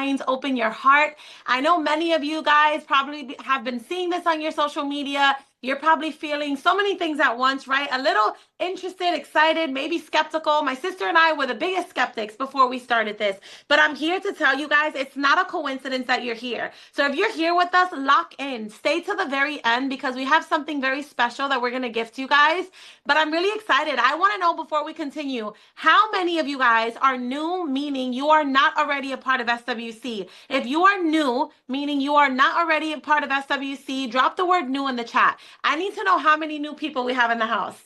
minds, open your heart. I know many of you guys probably have been seeing this on your social media. You're probably feeling so many things at once, right? A little interested, excited, maybe skeptical. My sister and I were the biggest skeptics before we started this. But I'm here to tell you guys, it's not a coincidence that you're here. So if you're here with us, lock in. Stay to the very end because we have something very special that we're going to gift you guys. But I'm really excited. I want to know before we continue, how many of you guys are new, meaning you are not already a part of SWC? If you are new, meaning you are not already a part of SWC, drop the word new in the chat. I need to know how many new people we have in the house.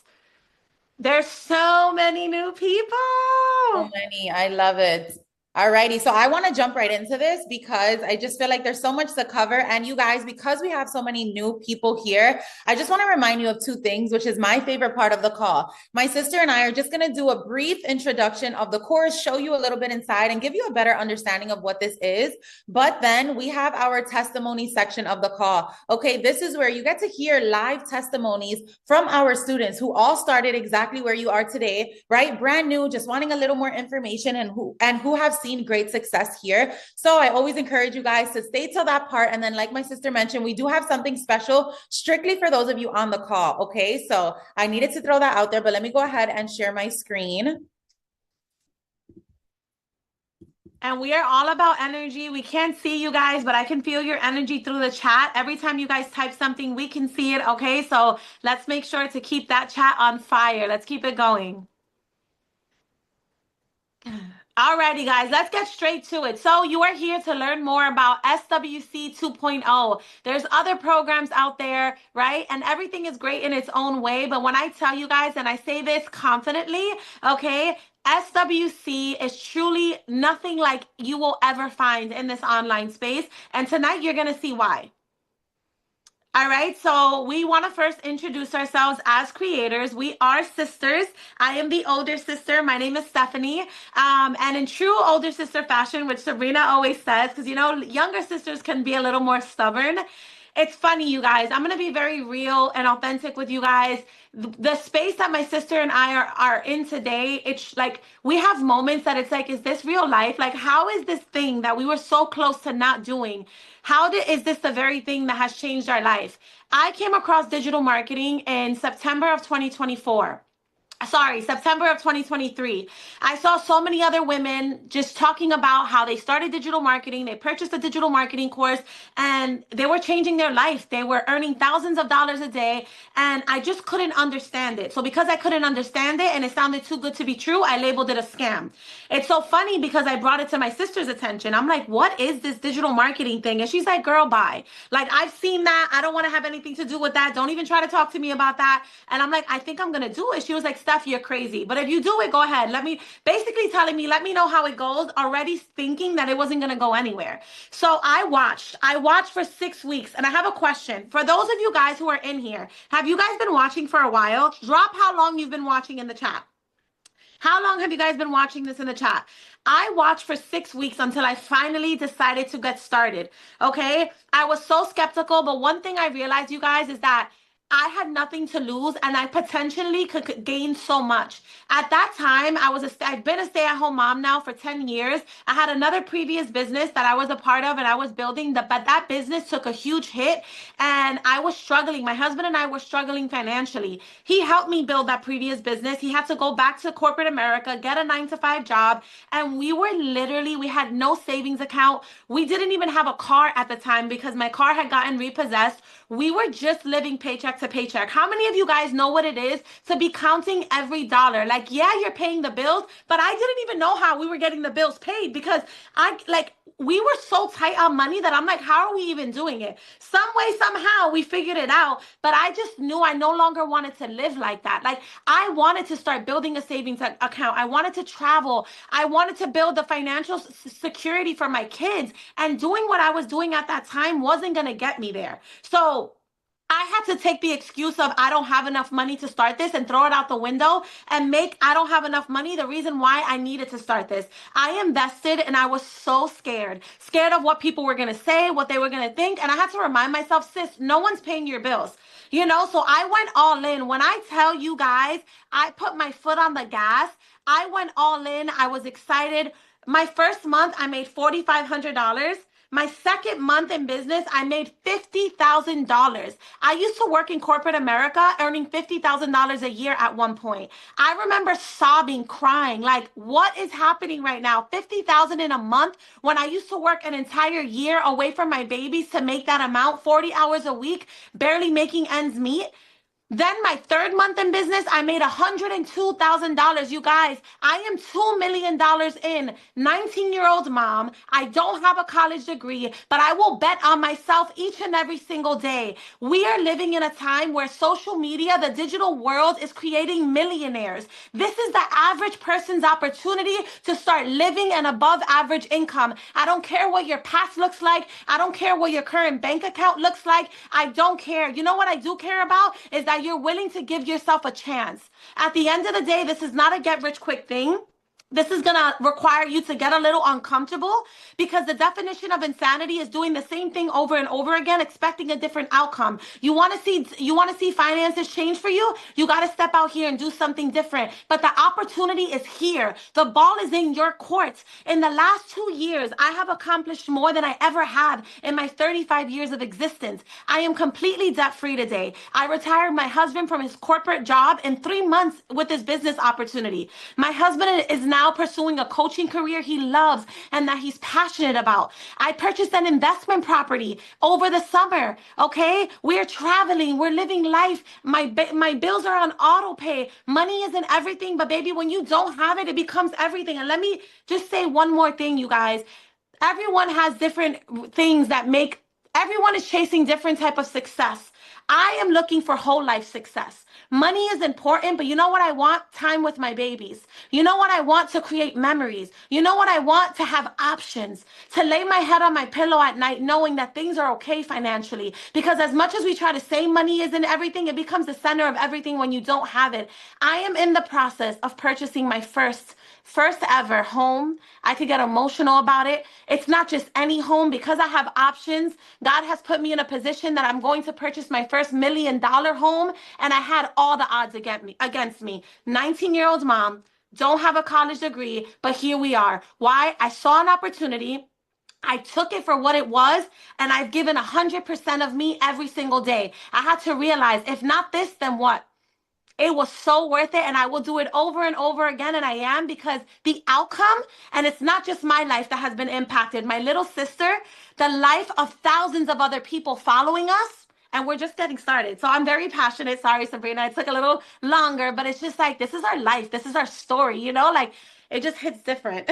There's so many new So people. many. I love it. All righty. So I want to jump right into this because I just feel like there's so much to cover. And you guys, because we have so many new people here, I just want to remind you of two things, which is my favorite part of the call. My sister and I are just going to do a brief introduction of the course, show you a little bit inside, and give you a better understanding of what this is. But then we have our testimony section of the call. Okay, this is where you get to hear live testimonies from our students who all started exactly where you are today, right? Brand new, just wanting a little more information and who have seen great success here. So I always encourage you guys to stay till that part. And then, like my sister mentioned, we do have something special strictly for those of you on the call. Okay, so I needed to throw that out there, but let me go ahead and share my screen. And we are all about energy. We can't see you guys, but I can feel your energy through the chat. Every time you guys type something, we can see it. Okay, so let's make sure to keep that chat on fire. Let's keep it going. Alrighty, guys, let's get straight to it. So you are here to learn more about SWC 2.0. There's other programs out there, right? And everything is great in its own way. But when I tell you guys, and I say this confidently, okay, SWC is truly nothing like you will ever find in this online space. And tonight you're going to see why. All right, so we want to first introduce ourselves as creators. We are sisters. I am the older sister. My name is Stephanie. And in true older sister fashion, which Sabrina always says, because you know, younger sisters can be a little more stubborn. It's funny, you guys. I'm going to be very real and authentic with you guys. The space that my sister and I are in today, it's like we have moments that it's like, is this real life? Like, how is this thing that we were so close to not doing? Is this the very thing that has changed our life? I came across digital marketing in September of 2024. Sorry, September of 2023. I saw so many other women just talking about how they started digital marketing. They purchased a digital marketing course and they were changing their life. They were earning thousands of dollars a day. And I just couldn't understand it. So because I couldn't understand it and it sounded too good to be true, I labeled it a scam. It's so funny because I brought it to my sister's attention. I'm like, what is this digital marketing thing? And she's like, girl, bye. Like, I've seen that. I don't want to have anything to do with that. Don't even try to talk to me about that. And I'm like, I think I'm going to do it. She was like, Steph, you're crazy. But if you do it, go ahead. Basically telling me, let me know how it goes, already thinking that it wasn't going to go anywhere. So I watched for 6 weeks. And I have a question for those of you guys who are in here. Have you guys been watching for a while? Drop how long you've been watching in the chat. How long have you guys been watching this in the chat? I watched for 6 weeks until I finally decided to get started. Okay. I was so skeptical, but one thing I realized, you guys, is that I had nothing to lose and I potentially could gain so much. At that time, I've been a stay-at-home mom now for 10 years. I had another previous business that I was a part of and I was building, but that business took a huge hit and I was struggling. My husband and I were struggling financially. He helped me build that previous business. He had to go back to corporate America, get a 9 to 5 job, and we had no savings account. We didn't even have a car at the time because my car had gotten repossessed. We were just living paycheck to paycheck. How many of you guys know what it is to be counting every dollar? Like, yeah, you're paying the bills, but I didn't even know how we were getting the bills paid because we were so tight on money that I'm like, how are we even doing it? Some way, somehow we figured it out, but I just knew I no longer wanted to live like that. Like, I wanted to start building a savings account. I wanted to travel. I wanted to build the financial security for my kids, and doing what I was doing at that time wasn't going to get me there. So I had to take the excuse of I don't have enough money to start this and throw it out the window and make I don't have enough money the reason why I needed to start this. I invested and I was so scared. Scared of what people were going to say, what they were going to think. And I had to remind myself, sis, no one's paying your bills. You know, so I went all in. When I tell you guys, I put my foot on the gas. I went all in. I was excited. My first month, I made $4,500. My second month in business, I made $50,000. I used to work in corporate America earning $50,000 a year at one point. I remember sobbing, crying, like, what is happening right now? 50,000 in a month when I used to work an entire year away from my babies to make that amount, 40 hours a week, barely making ends meet. Then my third month in business, I made $102,000. You guys, I am $2 million in. 19-year-old mom. I don't have a college degree, but I will bet on myself each and every single day. We are living in a time where social media, the digital world, is creating millionaires. This is the average person's opportunity to start living an above average income. I don't care what your past looks like. I don't care what your current bank account looks like. I don't care. You know what I do care about is that you're willing to give yourself a chance. At the end of the day, this is not a get rich quick thing. This is going to require you to get a little uncomfortable because the definition of insanity is doing the same thing over and over again, expecting a different outcome. You want to see finances change for you? You got to step out here and do something different. But the opportunity is here. The ball is in your court. In the last 2 years, I have accomplished more than I ever had in my 35 years of existence. I am completely debt free today. I retired my husband from his corporate job in 3 months with this business opportunity. My husband is now pursuing a coaching career he loves and that he's passionate about. I purchased an investment property over the summer. Okay, we're traveling, we're living life. My bills are on auto pay. Money isn't everything, but baby, when you don't have it, it becomes everything. And let me just say one more thing, you guys. Everyone has different things that make everyone is chasing different type of success. I am looking for whole life success. Money is important, but you know what I want? Time with my babies. You know what I want? To create memories. You know what I want? To have options. To lay my head on my pillow at night knowing that things are okay financially. Because as much as we try to say money isn't everything, it becomes the center of everything when you don't have it. I am in the process of purchasing my first ever home. I could get emotional about it. It's not just any home because I have options. God has put me in a position that I'm going to purchase my first $1 million home, and I had all the odds against me. 19-year-old mom, don't have a college degree, but here we are. Why? I saw an opportunity. I took it for what it was, and I've given 100% of me every single day. I had to realize, if not this, then what? It was so worth it, and I will do it over and over again, and I am, because the outcome, and it's not just my life that has been impacted, my little sister, the life of thousands of other people following us, and we're just getting started. So I'm very passionate. Sorry, Sabrina, it took a little longer, but it's just like, this is our life. This is our story, like it just hits different.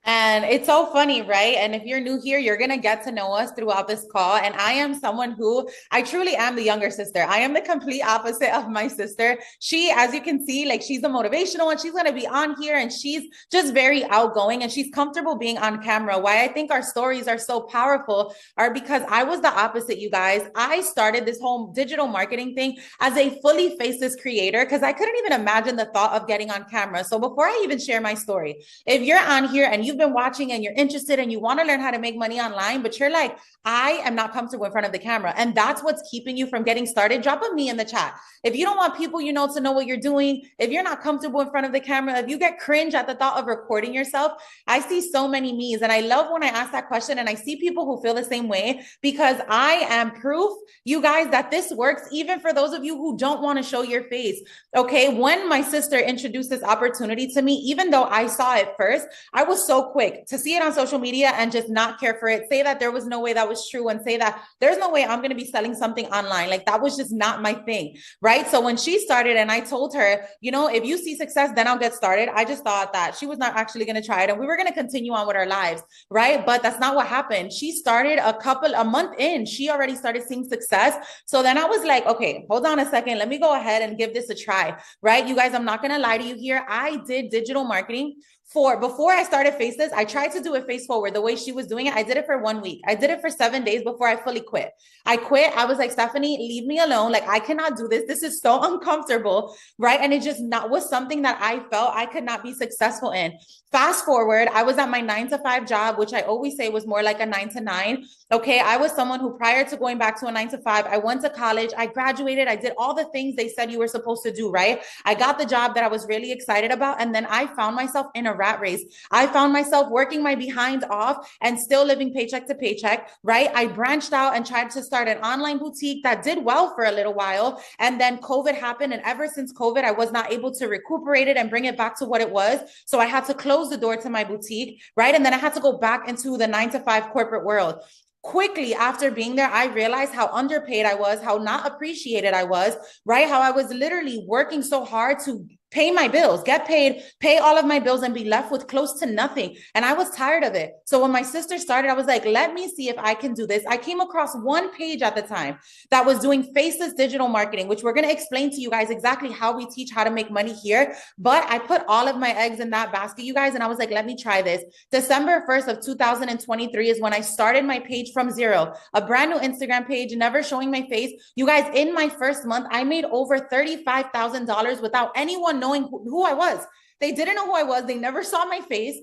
And it's so funny, right? And if you're new here, you're going to get to know us throughout this call. And I am someone who I truly am the younger sister. I am the complete opposite of my sister. She, as you can see, like she's a motivational one. She's going to be on here and she's just very outgoing and she's comfortable being on camera. Why I think our stories are so powerful are because I was the opposite, you guys. I started this whole digital marketing thing as a fully faceless creator because I couldn't even imagine the thought of getting on camera. So before I even share my story, if you're on here and you've been watching and you're interested and you want to learn how to make money online, but you're like, I am not comfortable in front of the camera, and that's what's keeping you from getting started, drop a me in the chat. If you don't want people to know what you're doing, if you're not comfortable in front of the camera, if you get cringe at the thought of recording yourself, I see so many me's, and I love when I ask that question and I see people who feel the same way, because I am proof, you guys, that this works even for those of you who don't want to show your face. Okay, when my sister introduced this opportunity to me, even though I saw it first, I was so quick to see it on social media and just not care for it, say that there was no way that was true, and say that there's no way I'm going to be selling something online. Like that was just not my thing, right? So when she started and I told her, if you see success, then I'll get started, I just thought that she was not actually going to try it and we were going to continue on with our lives, right? But that's not what happened. She started a month in, she already started seeing success. So then I was like, okay, hold on a second. Let me go ahead and give this a try, right? You guys, I'm not going to lie to you here. I did digital marketing before I started Faceless. I tried to do it face forward the way she was doing it. I did it for 1 week. I did it for 7 days before I fully quit. I quit. I was like, Stephanie, leave me alone. Like, I cannot do this. This is so uncomfortable, right? And it just was something that I felt I could not be successful in. Fast forward, I was at my 9-to-5 job, which I always say was more like a 9-to-9. Okay. I was someone who, prior to going back to a 9-to-5, I went to college, I graduated, I did all the things they said you were supposed to do, right? I got the job that I was really excited about. And then I found myself in a rat race. I found myself working my behind off and still living paycheck to paycheck, right? I branched out and tried to start an online boutique that did well for a little while. And then COVID happened. And ever since COVID, I was not able to recuperate it and bring it back to what it was. So I had to close the door to my boutique, right? And then I had to go back into the 9 to 5 corporate world. Quickly after being there, I realized how underpaid I was, how not appreciated I was, right? How I was literally working so hard to pay my bills, get paid, pay all of my bills, and be left with close to nothing. And I was tired of it. So when my sister started, I was like, let me see if I can do this. I came across one page at the time that was doing faceless digital marketing, which we're going to explain to you guys exactly how we teach how to make money here. But I put all of my eggs in that basket, you guys, and I was like, let me try this. December 1st of 2023 is when I started my page from zero, a brand new Instagram page, never showing my face. You guys, in my first month, I made over $35,000 without anyone knowing who I was. They didn't know who I was. They never saw my face.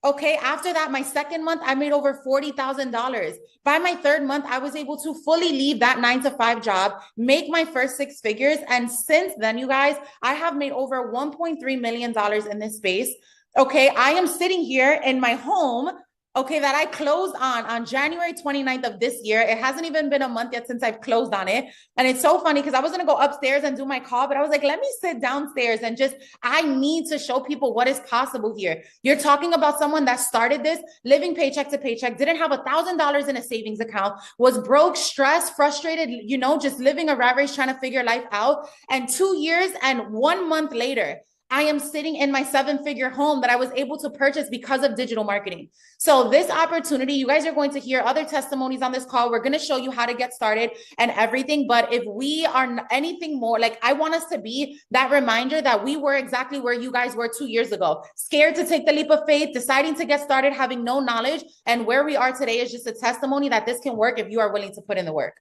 Okay, after that, my second month, I made over $40,000. By my third month, I was able to fully leave that 9 to 5 job, make my first 6 figures. And since then, you guys, I have made over $1.3 million in this space. Okay, I am sitting here in my home, okay, that I closed on January 29th of this year. It hasn't even been a month yet since I've closed on it. And it's so funny because I was going to go upstairs and do my call, but I was like, let me sit downstairs and just, I need to show people what is possible here. You're talking about someone that started this, living paycheck to paycheck, didn't have $1,000 in a savings account, was broke, stressed, frustrated, you know, just living a rat race, trying to figure life out. And 2 years and 1 month later, I am sitting in my 7-figure home that I was able to purchase because of digital marketing. So this opportunity, you guys are going to hear other testimonies on this call. We're going to show you how to get started and everything. But if we are anything more, like I want us to be that reminder that we were exactly where you guys were 2 years ago, scared to take the leap of faith, deciding to get started, having no knowledge. And where we are today is just a testimony that this can work if you are willing to put in the work.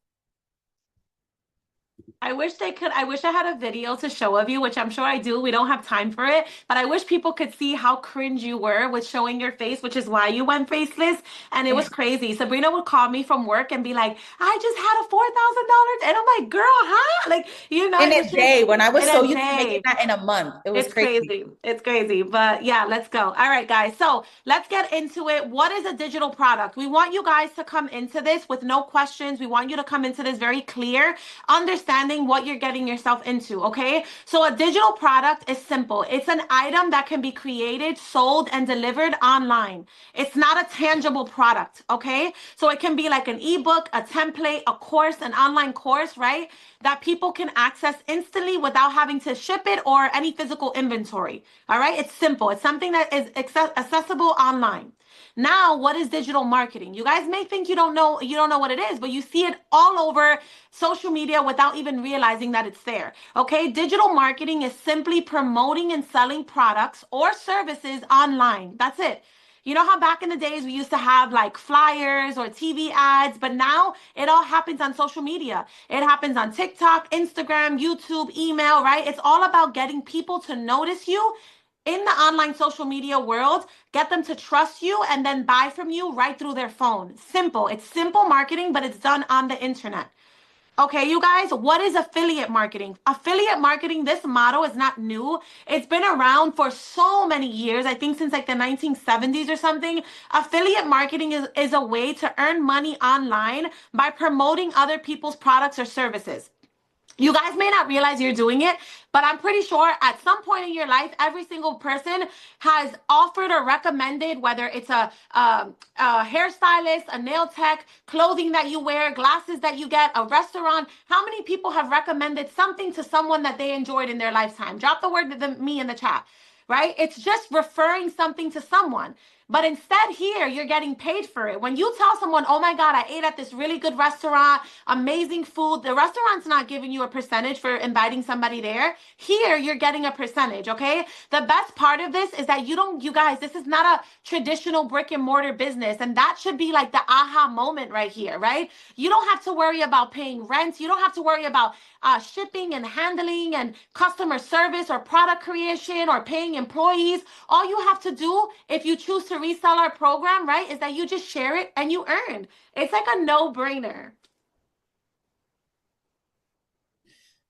I wish they could. I wish I had a video to show of you, which I'm sure I do. We don't have time for it, but I wish people could see how cringe you were with showing your face, which is why you went faceless. And it was crazy. Sabrina would call me from work and be like, I just had a $4,000. And I'm like, girl, huh? Like, you know, In it a was just day, when I was in so a used to making day. that in a month, it was It's crazy. crazy. It's crazy. But yeah, let's go. All right, guys. So let's get into it. What is a digital product? We want you guys to come into this with no questions. We want you to come into this very clear, understanding what you're getting yourself into. Okay. So a digital product is simple. It's an item that can be created, sold, and delivered online. It's not a tangible product. Okay. So it can be like an ebook, a template, a course, an online course, right? That people can access instantly without having to ship it or any physical inventory. All right. It's simple. It's something that is accessible online. Now, what is digital marketing? You guys may think you don't know what it is, but you see it all over social media without even realizing that it's there. Okay? Digital marketing is simply promoting and selling products or services online. That's it. You know how back in the days we used to have like flyers or TV ads, but now it all happens on social media. It happens on TikTok, Instagram, YouTube, email, right? It's all about getting people to notice you in the online social media world, get them to trust you, and then buy from you right through their phone. Simple. It's simple marketing, but it's done on the internet. Okay, you guys, what is affiliate marketing? Affiliate marketing, this motto is not new. It's been around for so many years. I think since like the 1970s or something. Affiliate marketing is a way to earn money online by promoting other people's products or services. You guys may not realize you're doing it, but I'm pretty sure at some point in your life, every single person has offered or recommended, whether it's a hairstylist, a nail tech, clothing that you wear, glasses that you get, a restaurant. How many people have recommended something to someone that they enjoyed in their lifetime? Drop the word to me in the chat, right? It's just referring something to someone. But instead, here, you're getting paid for it. When you tell someone, oh my God, I ate at this really good restaurant, amazing food, the restaurant's not giving you a percentage for inviting somebody there. Here, you're getting a percentage, okay? The best part of this is that you guys, this is not a traditional brick and mortar business. And that should be like the aha moment right here, right? You don't have to worry about paying rent. You don't have to worry about shipping and handling and customer service or product creation or paying employees. All you have to do if you choose to resell our program, right, is that you just share it and you earn. It's like a no-brainer.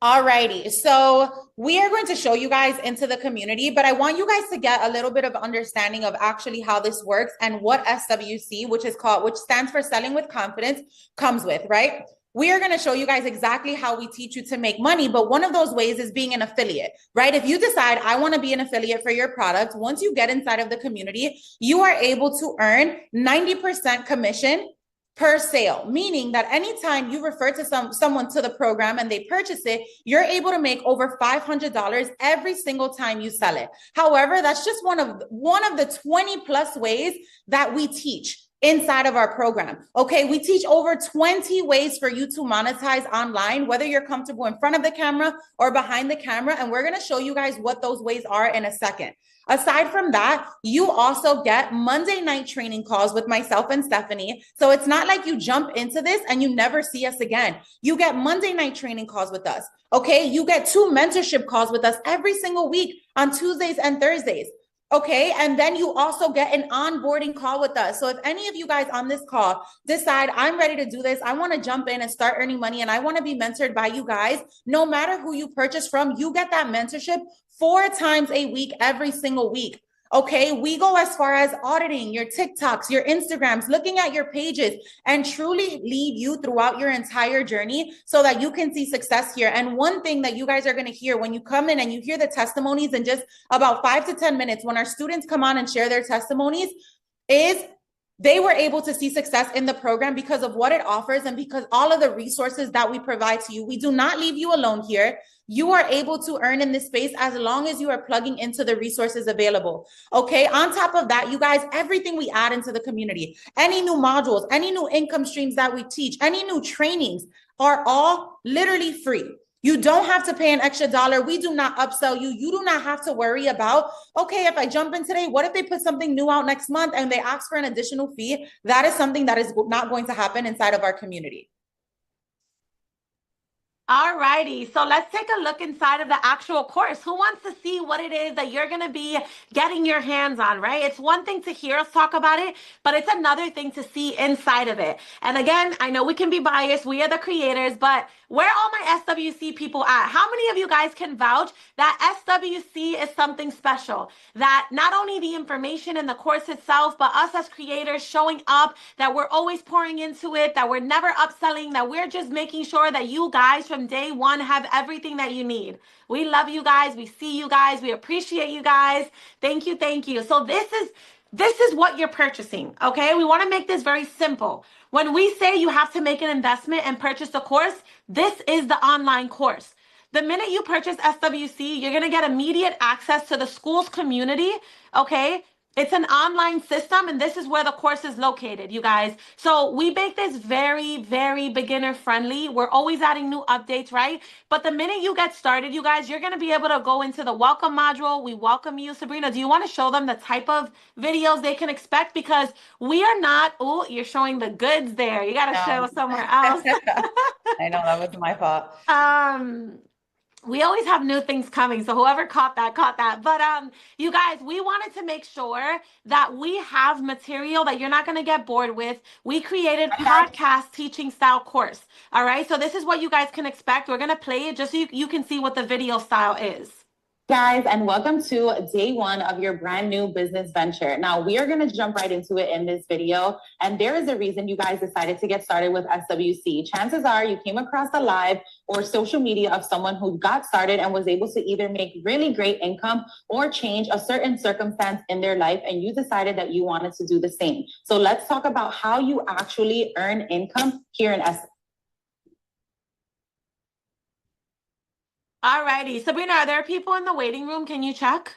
Alrighty, so we are going to show you guys into the community, but I want you guys to get a little bit of understanding of actually how this works and what SWC, which stands for Selling with Confidence, comes with, right? We are going to show you guys exactly how we teach you to make money, but one of those ways is being an affiliate, right? If you decide I want to be an affiliate for your product, once you get inside of the community, you are able to earn 90% commission per sale, meaning that anytime you refer to someone to the program and they purchase it, you're able to make over $500 every single time you sell it. However, that's just one of the 20 plus ways that we teach inside of our program. Okay, we teach over 20 ways for you to monetize online, whether you're comfortable in front of the camera or behind the camera, and we're going to show you guys what those ways are in a second. Aside from that, you also get Monday night training calls with myself and Stephanie. So it's not like you jump into this and you never see us again. You get Monday night training calls with us. Okay. You get 2 mentorship calls with us every single week on Tuesdays and Thursdays. Okay. And then you also get an onboarding call with us. So if any of you guys on this call decide I'm ready to do this, I want to jump in and start earning money and I want to be mentored by you guys, no matter who you purchase from, you get that mentorship 4 times a week, every single week. Okay, we go as far as auditing your TikToks, your Instagrams, looking at your pages, and truly lead you throughout your entire journey so that you can see success here. And one thing that you guys are going to hear when you come in and you hear the testimonies in just about 5 to 10 minutes, when our students come on and share their testimonies, is they were able to see success in the program because of what it offers and because all of the resources that we provide to you. We do not leave you alone here. You are able to earn in this space as long as you are plugging into the resources available. Okay. On top of that, you guys, everything we add into the community, any new modules, any new income streams that we teach, any new trainings are all literally free. You don't have to pay an extra dollar. We do not upsell you. You do not have to worry about, okay, if I jump in today, what if they put something new out next month and they ask for an additional fee? That is something that is not going to happen inside of our community. All righty, so let's take a look inside of the actual course. Who wants to see what it is that you're going to be getting your hands on, right? It's one thing to hear us talk about it, but it's another thing to see inside of it. And again, I know we can be biased. We are the creators, but where are all my SWC people at? How many of you guys can vouch that SWC is something special? That not only the information in the course itself, but us as creators showing up, that we're always pouring into it, that we're never upselling, that we're just making sure that you guys from day one have everything that you need. We love you guys. We see you guys. We appreciate you guys. Thank you. Thank you. So this is what you're purchasing, okay? We want to make this very simple. When we say you have to make an investment and purchase a course, this is the online course. The minute you purchase SWC, you're going to get immediate access to the school's community, okay? It's an online system, and this is where the course is located, you guys. So we make this very, very beginner friendly. We're always adding new updates, right? But the minute you get started, you guys, you're going to be able to go into the welcome module. We welcome you. Sabrina, do you want to show them the type of videos they can expect? Because we are not, oh, you're showing the goods there. You got to show somewhere else. I know that was my fault. We always have new things coming, so whoever caught that caught that. But you guys, we wanted to make sure that we have material that you're not going to get bored with. We created podcast teaching style course. All right, so this is what you guys can expect. We're going to play it just so you can see what the video style is. Guys, and welcome to day 1 of your brand new business venture. Now, we are going to jump right into it in this video, and there is a reason you guys decided to get started with SWC. Chances are you came across a live or social media of someone who got started and was able to either make really great income or change a certain circumstance in their life, and you decided that you wanted to do the same. So let's talk about how you actually earn income here in SWC. All righty. Sabrina, are there people in the waiting room? Can you check?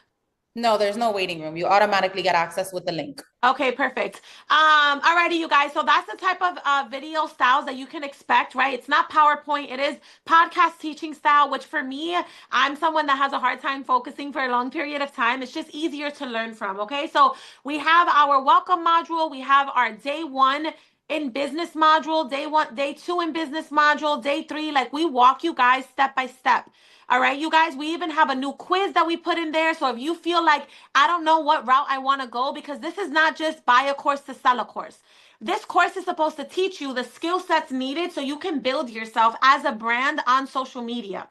No, there's no waiting room. You automatically get access with the link. Okay, perfect. Alrighty, you guys. So that's the type of video styles that you can expect, right? It's not PowerPoint. It is podcast teaching style, which for me, I'm someone that has a hard time focusing for a long period of time. It's just easier to learn from, okay? So we have our welcome module. We have our day 1 in business module, day 1, day 2 in business module, day 3. Like, we walk you guys step by step. All right, you guys, we even have a new quiz that we put in there. So if you feel like, I don't know what route I want to go, because this is not just buy a course to sell a course. This course is supposed to teach you the skill sets needed so you can build yourself as a brand on social media.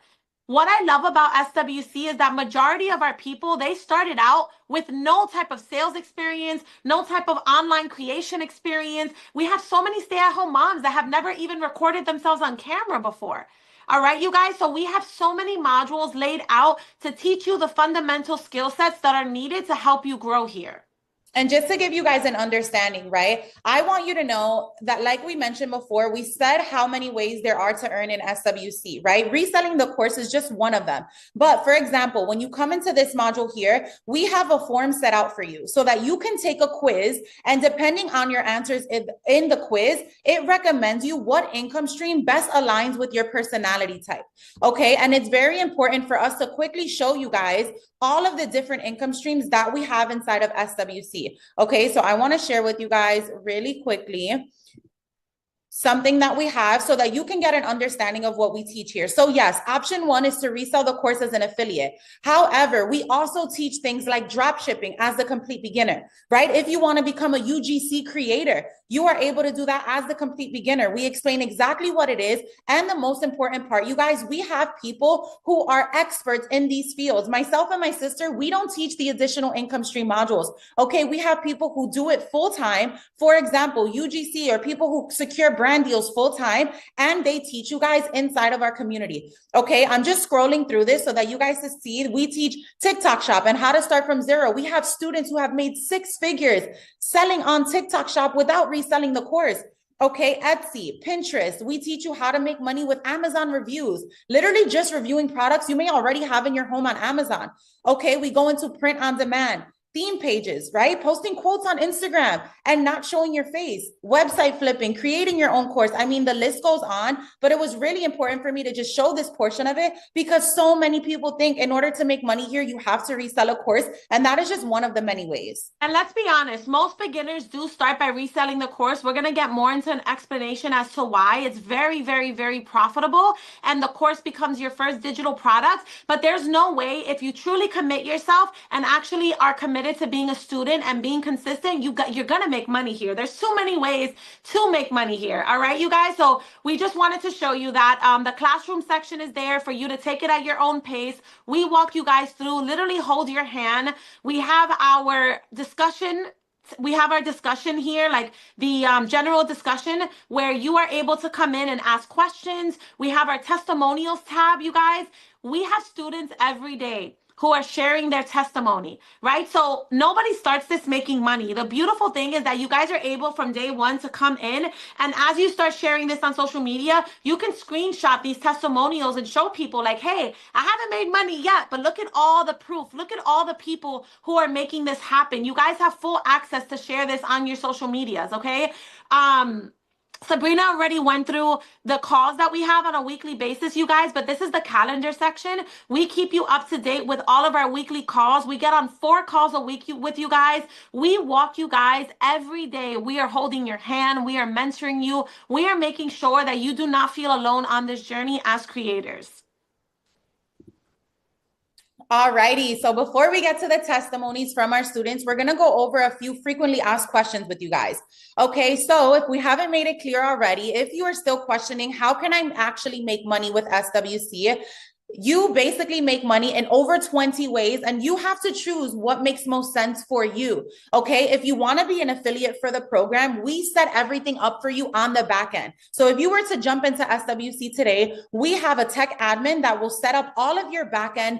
What I love about SWC is that majority of our people, they started out with no type of sales experience, no type of online creation experience. We have so many stay-at-home moms that have never even recorded themselves on camera before. All right, you guys. So we have so many modules laid out to teach you the fundamental skill sets that are needed to help you grow here. And just to give you guys an understanding, right? I want you to know that, like we mentioned before, we said how many ways there are to earn in SWC, right? Reselling the course is just one of them. But for example, when you come into this module here, we have a form set out for you so that you can take a quiz. And depending on your answers in the quiz, it recommends you what income stream best aligns with your personality type. Okay. And it's very important for us to quickly show you guys all of the different income streams that we have inside of SWC. Okay, so I want to share with you guys really quickly something that we have so that you can get an understanding of what we teach here. So yes, option one is to resell the course as an affiliate. However, we also teach things like drop shipping as the complete beginner, right? If you want to become a UGC creator, you are able to do that as the complete beginner. We explain exactly what it is. And the most important part, you guys, we have people who are experts in these fields. Myself and my sister, we don't teach the additional income stream modules. Okay, we have people who do it full time. For example, UGC, or people who secure brand deals full time, and they teach you guys inside of our community. Okay, I'm just scrolling through this so that you guys can see. We teach TikTok shop and how to start from zero. We have students who have made 6 figures selling on TikTok shop without reselling the course. Okay, Etsy, Pinterest. We teach you how to make money with Amazon reviews, literally just reviewing products you may already have in your home on Amazon. Okay, we go into print on demand, theme pages, right? Posting quotes on Instagram and not showing your face, website flipping, creating your own course. I mean, the list goes on, but it was really important for me to just show this portion of it because so many people think in order to make money here, you have to resell a course. And that is just one of the many ways. And let's be honest, most beginners do start by reselling the course. We're going to get more into an explanation as to why. It's very, very, very profitable. And the course becomes your first digital product. But there's no way, if you truly commit yourself and actually are committed to being a student and being consistent, you're going to make money here. There's so many ways to make money here. All right, you guys. So we just wanted to show you that the classroom section is there for you to take it at your own pace. We walk you guys through, literally hold your hand. We have our discussion. We have our discussion here, like the general discussion where you are able to come in and ask questions. We have our testimonials tab, you guys. We have students every day who are sharing their testimony, right? So nobody starts this making money. The beautiful thing is that you guys are able from day one to come in, and as you start sharing this on social media, you can screenshot these testimonials and show people like, hey, I haven't made money yet, but look at all the proof. Look at all the people who are making this happen. You guys have full access to share this on your social medias, okay? Sabrina already went through the calls that we have on a weekly basis, you guys, but this is the calendar section. We keep you up to date with all of our weekly calls. We get on 4 calls a week with you guys. We walk you guys every day. We are holding your hand. We are mentoring you. We are making sure that you do not feel alone on this journey as creators. Alrighty, so before we get to the testimonies from our students, we're going to go over a few frequently asked questions with you guys. Okay, so if we haven't made it clear already, if you are still questioning, how can I actually make money with SWC? You basically make money in over 20 ways, and you have to choose what makes most sense for you. Okay. If you want to be an affiliate for the program, we set everything up for you on the back end. So if you were to jump into SWC today, we have a tech admin that will set up all of your back end,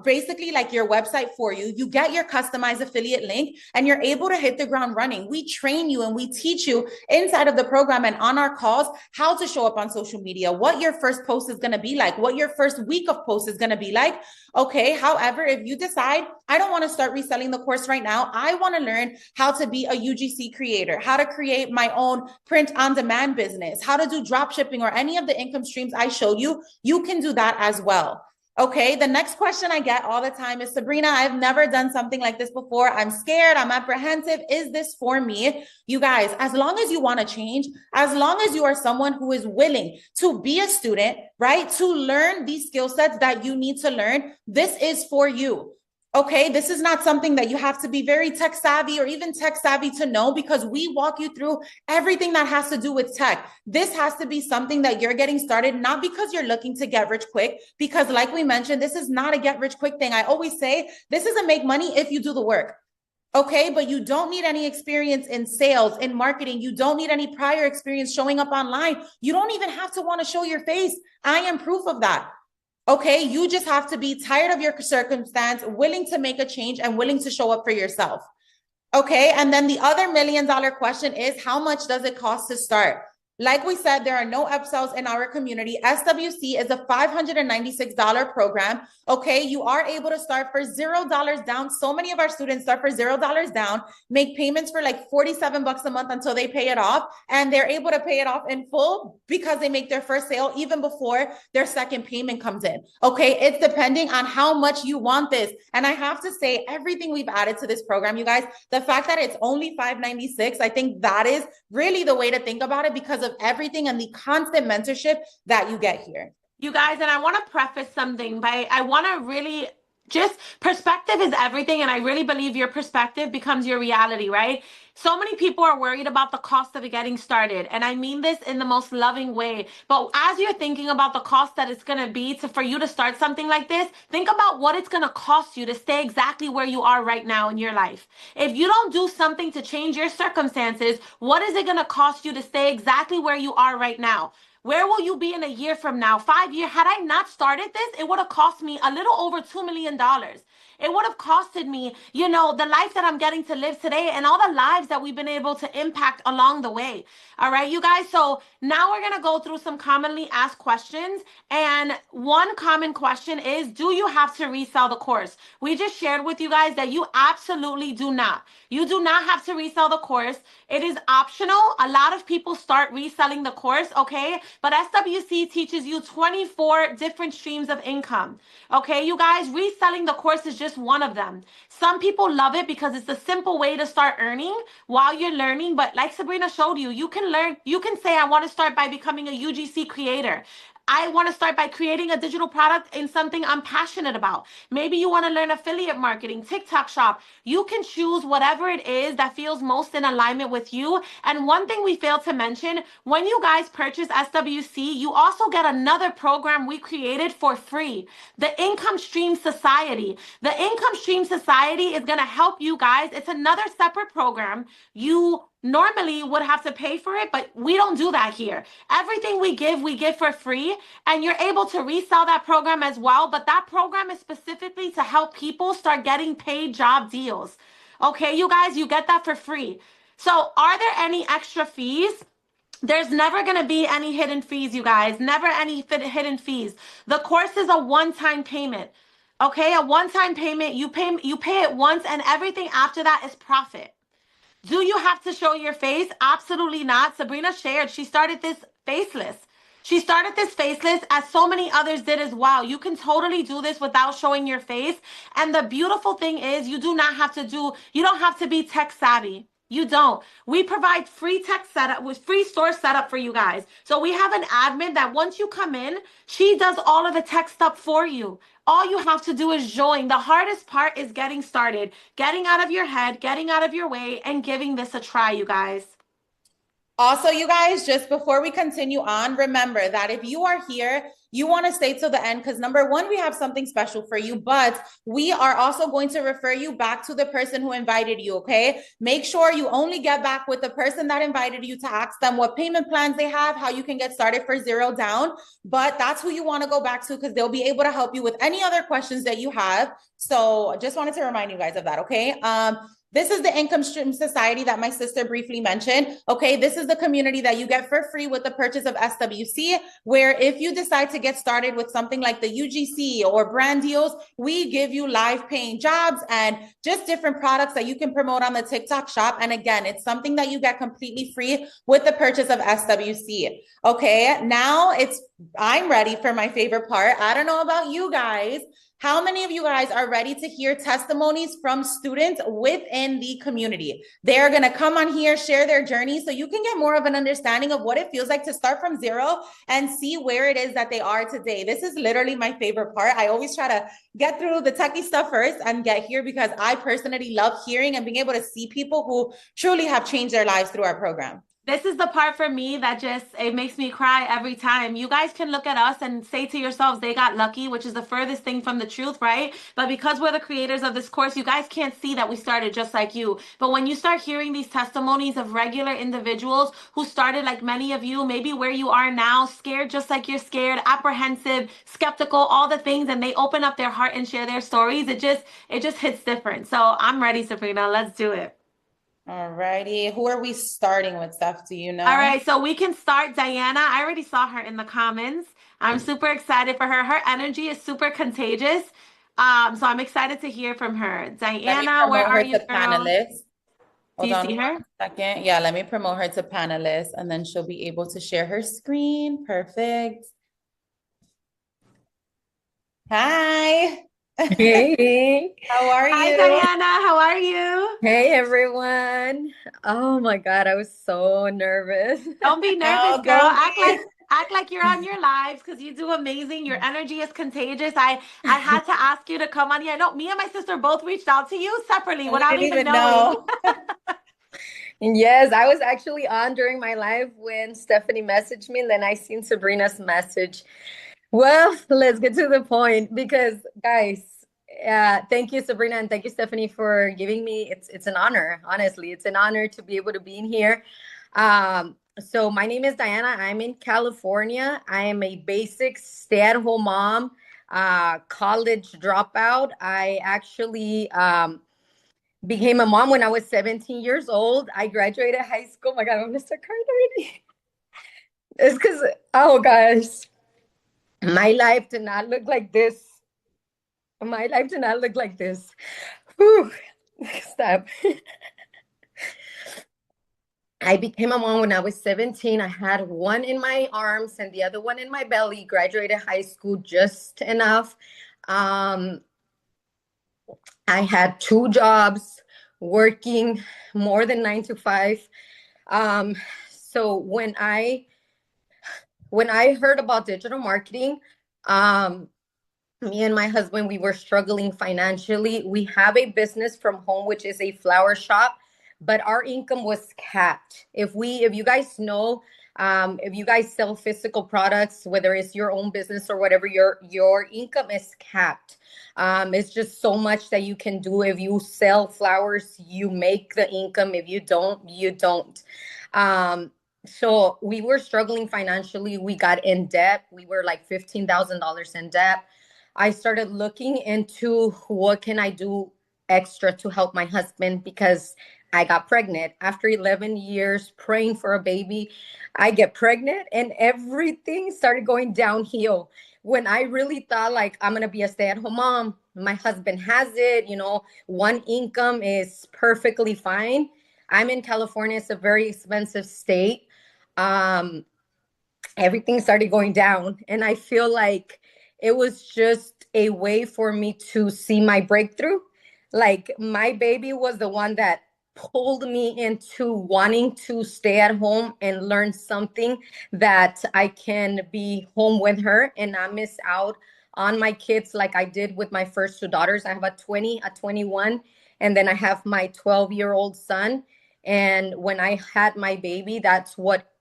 basically like your website for you. You get your customized affiliate link and you're able to hit the ground running. We train you and we teach you inside of the program and on our calls how to show up on social media, what your first post is going to be like, what your first week of posts is going to be like. Okay. However, if you decide, I don't want to start reselling the course right now, I want to learn how to be a UGC creator, how to create my own print on demand business, how to do drop shipping or any of the income streams I showed you, you can do that as well. Okay, the next question I get all the time is, Sabrina, I've never done something like this before. I'm scared. I'm apprehensive. Is this for me? You guys, as long as you want to change, as long as you are someone who is willing to be a student, right, to learn these skill sets that you need to learn, this is for you. Okay, this is not something that you have to be very tech savvy or even tech savvy to know, because we walk you through everything that has to do with tech. This has to be something that you're getting started, not because you're looking to get rich quick, because like we mentioned, this is not a get rich quick thing. I always say this is a make money if you do the work. Okay, but you don't need any experience in sales, in marketing. You don't need any prior experience showing up online. You don't even have to want to show your face. I am proof of that. Okay, you just have to be tired of your circumstance, willing to make a change, and willing to show up for yourself. Okay, and then the other $1 million question is, how much does it cost to start? Like we said, there are no upsells in our community. SWC is a $596 program. Okay, you are able to start for $0 down. So many of our students start for $0 down, make payments for like 47 bucks a month until they pay it off. And they're able to pay it off in full because they make their first sale even before their second payment comes in. Okay, it's depending on how much you want this. And I have to say, everything we've added to this program, you guys, the fact that it's only $596, I think that is really the way to think about it, because of everything and the constant mentorship that you get here. You guys, and I want to preface something by, I want to really just, perspective is everything. And I really believe your perspective becomes your reality, right? So many people are worried about the cost of getting started. And I mean this in the most loving way. But as you're thinking about the cost that it's going to be for you to start something like this, think about what it's going to cost you to stay exactly where you are right now in your life. If you don't do something to change your circumstances, what is it going to cost you to stay exactly where you are right now? Where will you be in a year from now, 5 years? Had I not started this, it would have cost me a little over $2 million. It would have costed me, you know, the life that I'm getting to live today and all the lives that we've been able to impact along the way. All right, you guys. So now we're going to go through some commonly asked questions. And one common question is, do you have to resell the course? We just shared with you guys that you absolutely do not. You do not have to resell the course. It is optional. A lot of people start reselling the course, okay? But SWC teaches you 24 different streams of income. Okay, you guys, reselling the course is just one of them. Some people love it because it's a simple way to start earning while you're learning. But like Sabrina showed you, you can learn, you can say, I want to start by becoming a UGC creator. I want to start by creating a digital product in something I'm passionate about. Maybe you want to learn affiliate marketing, TikTok shop. You can choose whatever it is that feels most in alignment with you. And one thing we failed to mention, when you guys purchase SWC, you also get another program we created for free, the Income Stream Society. The Income Stream Society is going to help you guys. It's another separate program. You normally would have to pay for it, but we don't do that here. Everything we give for free, and you're able to resell that program as well. But that program is specifically to help people start getting paid job deals. Okay, you guys, you get that for free. So are there any extra fees? There's never going to be any hidden fees, you guys. Never any hidden fees. The course is a one-time payment. Okay, a one-time payment. You pay it once, and everything after that is profit. Do you have to show your face? Absolutely not. Sabrina shared, she started this faceless. She started this faceless, as so many others did as well. You can totally do this without showing your face. And the beautiful thing is, you don't have to be tech savvy. You don't. We provide free tech setup with free store setup for you guys. So we have an admin that once you come in, she does all of the tech stuff for you. All you have to do is join. The hardest part is getting started, getting out of your head, getting out of your way, and giving this a try, you guys. Also, you guys, just before we continue on, remember that if you are here, you want to stay till the end, because number one, we have something special for you, but we are also going to refer you back to the person who invited you, okay? Make sure you only get back with the person that invited you to ask them what payment plans they have, how you can get started for $0 down, but that's who you want to go back to, because they'll be able to help you with any other questions that you have. So just wanted to remind you guys of that, okay? This is the Income Stream Society that my sister briefly mentioned. Okay, this is the community that you get for free with the purchase of SWC, where if you decide to get started with something like the UGC or brand deals, we give you live paying jobs and just different products that you can promote on the TikTok shop. And again, it's something that you get completely free with the purchase of SWC. Okay, now I'm ready for my favorite part. I don't know about you guys, How many of you guys are ready to hear testimonies from students within the community? They're going to come on here, share their journey so you can get more of an understanding of what it feels like to start from zero and see where it is that they are today. This is literally my favorite part. I always try to get through the techie stuff first and get here because I personally love hearing and being able to see people who truly have changed their lives through our program. This is the part for me that it makes me cry every time. You guys can look at us and say to yourselves, they got lucky, which is the furthest thing from the truth, right? But because we're the creators of this course, you guys can't see that we started just like you. But when you start hearing these testimonies of regular individuals who started like many of you, maybe where you are now, scared just like you're scared, apprehensive, skeptical, all the things, and they open up their heart and share their stories, it just hits different. So I'm ready, Sabrina. Let's do it. All righty. Who are we starting with, Steph? Do you know? All right, so we can start Diana. I already saw her in the comments. I'm super excited for her. Her energy is super contagious. So I'm excited to hear from her. Diana, where are you, girl? Panelist. Do you see her? Second. Yeah, let me promote her to panelist and then she'll be able to share her screen. Perfect. Hi. Hey. How are you? Hi, Diana. How are you? Hey, everyone. Oh my God, I was so nervous. Don't be nervous, Oh, girl. don't Act like you're on your lives because you do amazing. Your energy is contagious. I had to ask you to come on here. No, me and my sister both reached out to you separately without even knowing. Yes, I was actually on during my live when Stephanie messaged me, and then I seen Sabrina's message. Well, let's get to the point because, guys, thank you, Sabrina, and thank you, Stephanie, for giving me. It's an honor, honestly. It's an honor to be able to be in here. So my name is Diana. I'm in California. I am a basic stay-at-home mom, college dropout. I actually became a mom when I was 17 years old. I graduated high school. Oh my God, I'm gonna start crying already. It's because, oh gosh, my life did not look like this. My life did not look like this. Whew. Stop. I became a mom when I was 17. I had one in my arms and the other one in my belly. Graduated high school just enough. I had 2 jobs, working more than 9 to 5. So when I heard about digital marketing, me and my husband, we were struggling financially. We have a business from home, which is a flower shop, but our income was capped. If you guys know, if you guys sell physical products, whether it's your own business or whatever, your income is capped. It's just so much that you can do. If you sell flowers, you make the income. If you don't, you don't. So we were struggling financially. We got in debt. We were like $15,000 in debt. I started looking into what can I do extra to help my husband because I got pregnant. After 11 years praying for a baby, I get pregnant and everything started going downhill. When I really thought like I'm going to be a stay-at-home mom, my husband has it, one income is perfectly fine. I'm in California. It's a very expensive state. Everything started going down and I feel like it was just a way for me to see my breakthrough. Like my baby was the one that pulled me into wanting to stay at home and learn something that I can be home with her and not miss out on my kids like I did with my first 2 daughters. I have a 20, a 21, and then I have my 12-year-old son. And when I had my baby, that's what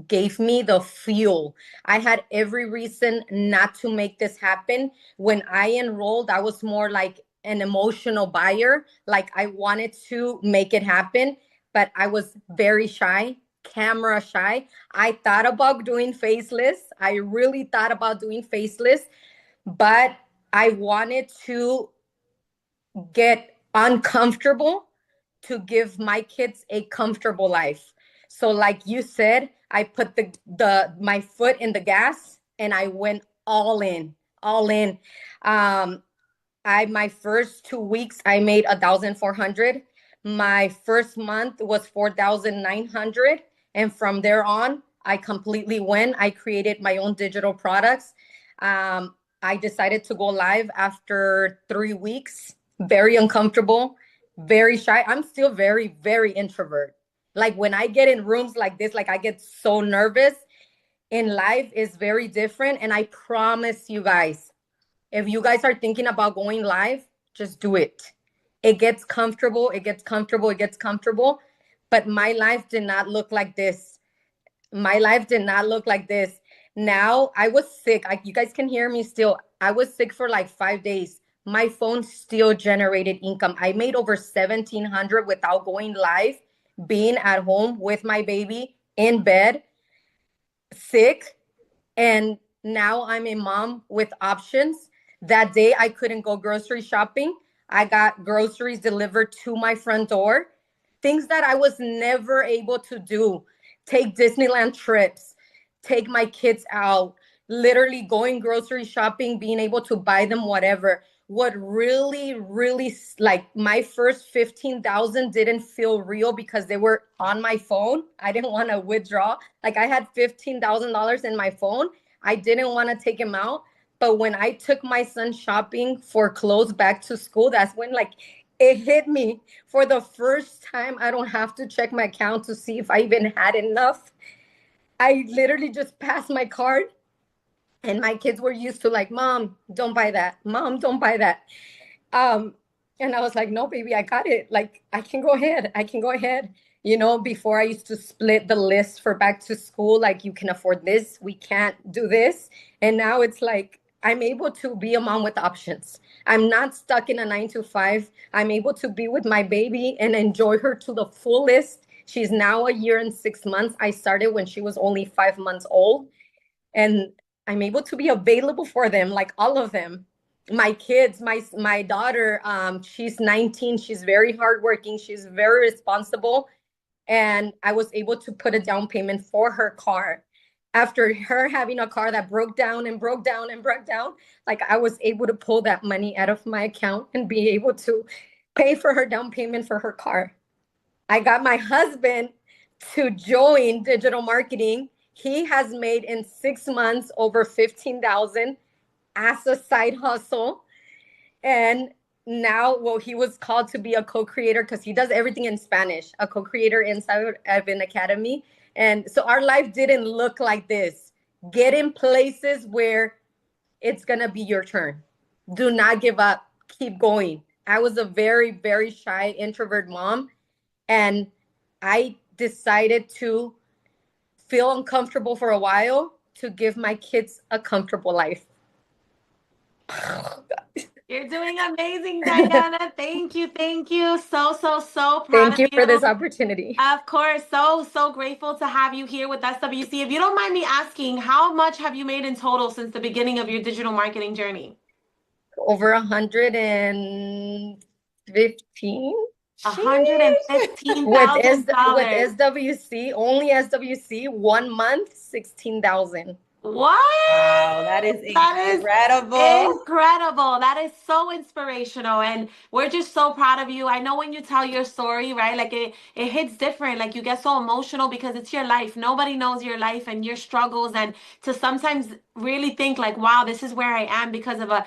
gave me the fuel. I had every reason not to make this happen. When I enrolled, I was more like an emotional buyer. Like I wanted to make it happen, but I was very shy, camera shy. I thought about doing faceless. I really thought about doing faceless, but I wanted to get uncomfortable to give my kids a comfortable life. So like you said, I put my foot in the gas and I went all in, all in. My first 2 weeks I made 1,400. My first month was 4,900, and from there on I completely went. I created my own digital products. I decided to go live after 3 weeks. Very uncomfortable, very shy. I'm still very, very introvert. Like when I get in rooms like this, like I get so nervous. In life is very different. And I promise you guys, if you guys are thinking about going live, just do it. It gets comfortable, it gets comfortable, it gets comfortable. But my life did not look like this. My life did not look like this. Now I was sick. You guys can hear me still. I was sick for like 5 days. My phone still generated income. I made over 1,700 without going live, being at home with my baby in bed, sick. And now I'm a mom with options. That day I couldn't go grocery shopping. I got groceries delivered to my front door. Things that I was never able to do. Take Disneyland trips, take my kids out, literally going grocery shopping, being able to buy them whatever. What really, really, like my first 15,000 didn't feel real because they were on my phone. I didn't want to withdraw. Like I had $15,000 in my phone. I didn't want to take him out. But when I took my son shopping for clothes back to school, that's when like it hit me for the first time. I don't have to check my account to see if I even had enough. I literally just passed my card, and my kids were used to like, Mom, don't buy that. Mom, don't buy that. Um, and I was like, no, baby, I got it. Like, I can go ahead. I can go ahead. You know, before I used to split the list for back to school, like, you can afford this, we can't do this. And now it's like, I'm able to be a mom with options. I'm not stuck in a 9 to 5. I'm able to be with my baby and enjoy her to the fullest. She's now a year and 6 months. I started when she was only 5 months old. And I'm able to be available for them, like all of them. My kids, my daughter, she's 19. She's very hardworking. She's very responsible. And I was able to put a down payment for her car. After her having a car that broke down and broke down and broke down, like I was able to pull that money out of my account and be able to pay for her down payment for her car. I got my husband to join digital marketing. He has made in 6 months over 15,000 as a side hustle. And now, well, he was called to be a co-creator because he does everything in Spanish, a co-creator inside of an academy. And so our life didn't look like this. Get in places where it's going to be your turn. Do not give up. Keep going. I was a very, very shy introvert mom. And I decided to feel uncomfortable for a while to give my kids a comfortable life. You're doing amazing, Diana. Thank you. Thank you. So, so, so proud Thank of you you. for this opportunity. Of course. So, so grateful to have you here with SWC. If you don't mind me asking, how much have you made in total since the beginning of your digital marketing journey? Over 115. $115,000. SWC, only SWC, 1 month, 16,000. Wow, that is incredible. Incredible. That is so inspirational. And we're just so proud of you. I know when you tell your story, right? Like it hits different. Like you get so emotional because it's your life. Nobody knows your life and your struggles. And to sometimes really think like, wow, this is where I am because I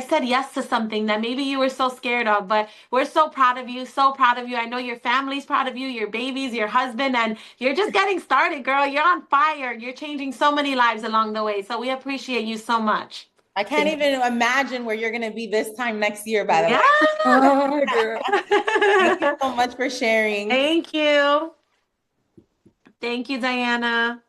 said yes to something that maybe you were so scared of. But we're so proud of you, so proud of you. I know your family's proud of you, your babies, your husband, and you're just getting started, girl. You're on fire. You're changing so many lives along the way. So we appreciate you so much. I can't even imagine where you're going to be this time next year, by the way. Oh, girl. Thank you so much for sharing. Thank you. Thank you, Diana.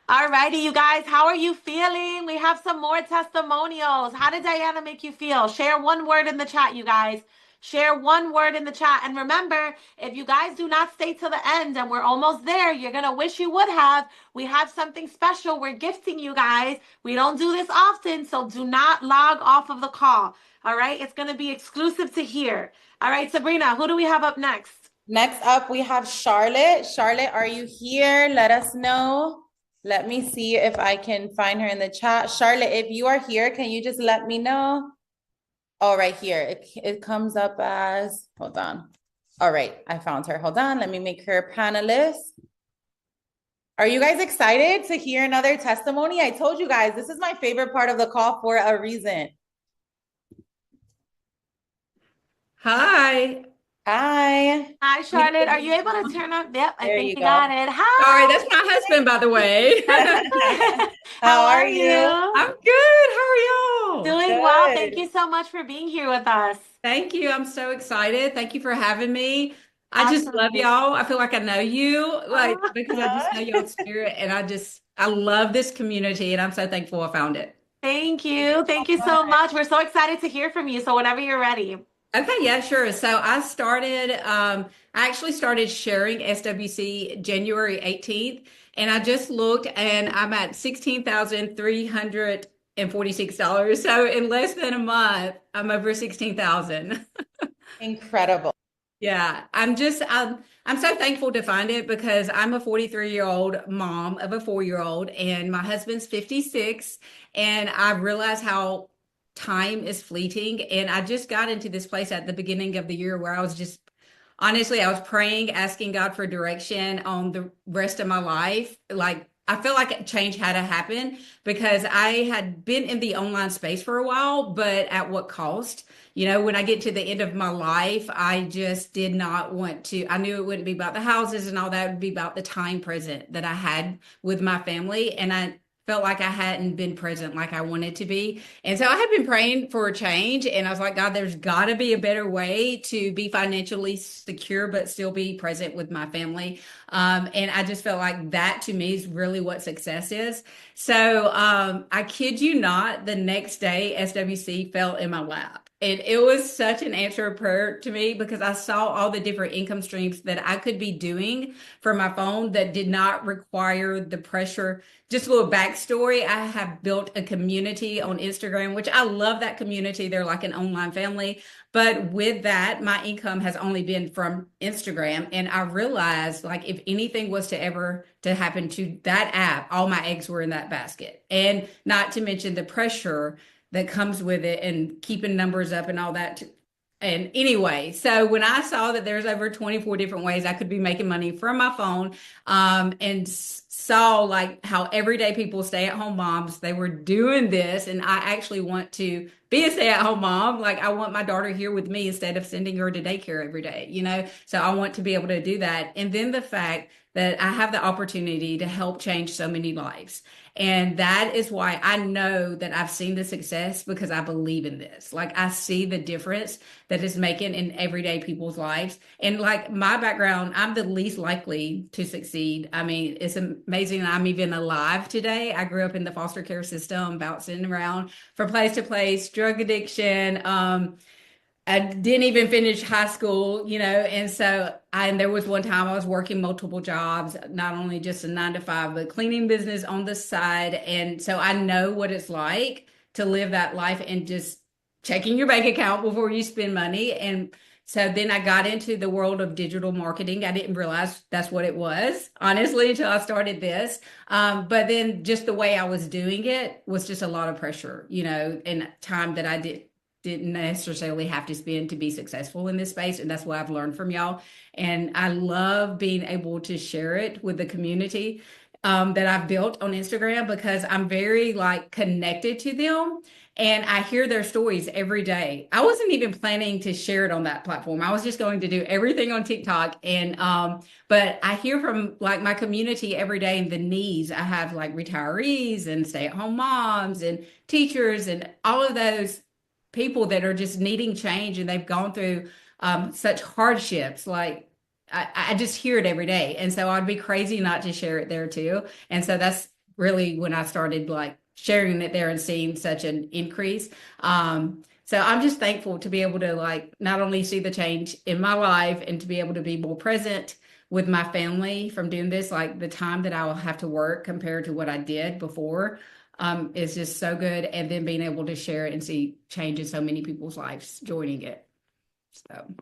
All righty, you guys, how are you feeling? We have some more testimonials. How did Diana make you feel? Share one word in the chat, you guys. Share one word in the chat. And remember, if you guys do not stay till the end, and we're almost there, you're going to wish you would have. We have something special. We're gifting you guys. We don't do this often, so do not log off of the call. All right? It's going to be exclusive to here. All right, Sabrina, who do we have up next? Next up, we have Charlotte. Charlotte, are you here? Let us know. Let me see if I can find her in the chat. Charlotte, if you are here, can you just let me know? Oh, right here. It comes up as, hold on. All right, I found her. Hold on, let me make her a panelist. Are you guys excited to hear another testimony? I told you guys, this is my favorite part of the call for a reason. Hi. Hi. Hi, Charlotte. Are you able to turn up? Yep, I There think you you got go. it. Sorry, Hi. that's my husband, by the way. That's okay. How How are are you? you? I'm good. How are y'all? Doing well. Thank Good. you so much for being here with us. Thank you. I'm so excited. Thank you for having me. I just love Absolutely. y'all. I feel like I know you, like, Oh, because I just know y'all's spirit, and I love this community, and I'm so thankful I found it. thank Thank you you. so Thank you so much. much. We're so excited to hear from you. So whenever you're ready. Okay, yeah, sure. So I actually started sharing SWC January 18th, and I just looked and I'm at $16,346. So in less than a month, I'm over 16,000. Incredible. Yeah, I'm so thankful to find it because I'm a 43-year-old mom of a 4-year-old and my husband's 56, and I realize how time is fleeting, and I just got into this place at the beginning of the year where I was just honestly, I was praying, asking God for direction on the rest of my life. Like, I feel like a change had to happen because I had been in the online space for a while, but at what cost? You know, when I get to the end of my life, I just did not want to. I knew it wouldn't be about the houses and all that. It would be about the time present that I had with my family. And I felt like I hadn't been present like I wanted to be. And so I had been praying for a change, and I was like, God, there's got to be a better way to be financially secure, but still be present with my family. And I just felt like that to me is really what success is. So I kid you not, the next day, SWC fell in my lap. And it was such an answer of prayer to me because I saw all the different income streams that I could be doing for my phone that did not require the pressure. Just a little backstory. I have built a community on Instagram, which I love that community. They're like an online family. But with that, my income has only been from Instagram. And I realized like if anything was to ever to happen to that app, all my eggs were in that basket. And not to mention the pressure that comes with it and keeping numbers up and all that. And anyway, so when I saw that there's over 24 different ways I could be making money from my phone, and saw like how everyday people, stay-at-home moms, they were doing this, and I actually want to be a stay-at-home mom. Like I want my daughter here with me instead of sending her to daycare every day, you know? So I want to be able to do that. And then the fact that I have the opportunity to help change so many lives. And that is why I know that I've seen the success because I believe in this. Like I see the difference that it's making in everyday people's lives. And like my background, I'm the least likely to succeed. I mean, it's amazing that I'm even alive today. I grew up in the foster care system, bouncing around from place to place, drug addiction, I didn't even finish high school, you know, and there was one time I was working multiple jobs, not only just a 9 to 5, but cleaning business on the side. And so I know what it's like to live that life and just checking your bank account before you spend money. And so then I got into the world of digital marketing. I didn't realize that's what it was, honestly, until I started this. But then just the way I was doing it was just a lot of pressure, you know, and time that I didn't necessarily have to spend to be successful in this space. And that's what I've learned from y'all. And I love being able to share it with the community that I've built on Instagram because I'm very like connected to them. And I hear their stories every day. I wasn't even planning to share it on that platform. I was just going to do everything on TikTok. And but I hear from like my community every day and the needs. I have like retirees and stay-at-home moms and teachers and all of those people that are just needing change and they've gone through such hardships. Like I just hear it every day. And so I'd be crazy not to share it there too. And so that's really when I started like sharing it there and seeing such an increase. So I'm just thankful to be able to like not only see the change in my life and to be able to be more present with my family from doing this, like the time that I will have to work compared to what I did before is just so good. And then being able to share it and see change in so many people's lives joining it. So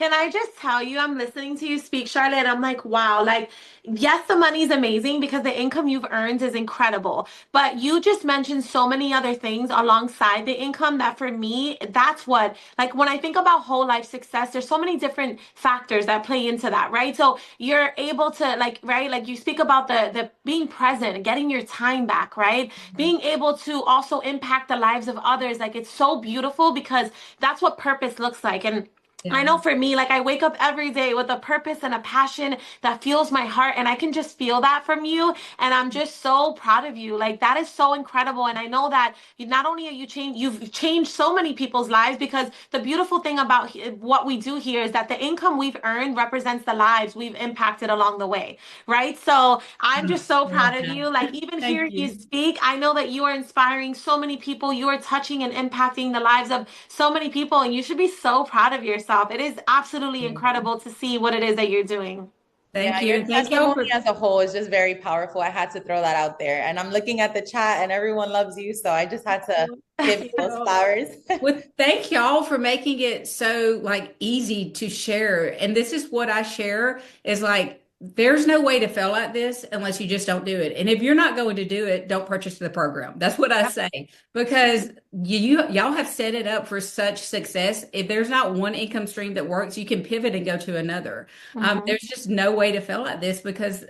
Can I just tell you, I'm listening to you speak, Charlotte, and I'm like, wow, like, yes, the money's amazing because the income you've earned is incredible. But you just mentioned so many other things alongside the income that for me, that's what, like, when I think about whole life success, there's so many different factors that play into that, right? So you're able to, like, right, like you speak about the being present and getting your time back, right? Being able to also impact the lives of others. Like, it's so beautiful because that's what purpose looks like. And I Yeah. know for me, like I wake up every day with a purpose and a passion that fuels my heart, and I can just feel that from you. And I'm just so proud of you. Like that is so incredible. And I know that you, not only are you changed, you've changed so many people's lives because the beautiful thing about what we do here is that the income we've earned represents the lives we've impacted along the way, right? So I'm Oh, just so I love proud of that. you. Like even Thank hearing you you. speak, I know that you are inspiring so many people. You are touching and impacting the lives of so many people, and you should be so proud of yourself. It is absolutely incredible to see what it is that you're doing. Yeah, Thank you. your And thank y'all testimony for as a whole is just very powerful. I had to throw that out there. And I'm looking at the chat and everyone loves you. So I just had to give you those flowers. well, thank y'all for making it so like easy to share. And this is what I share is like there's no way to fail at this unless you just don't do it. And if you're not going to do it, don't purchase the program. That's what I say because y'all have set it up for such success. If there's not one income stream that works, you can pivot and go to another. Mhm. There's just no way to fail at this because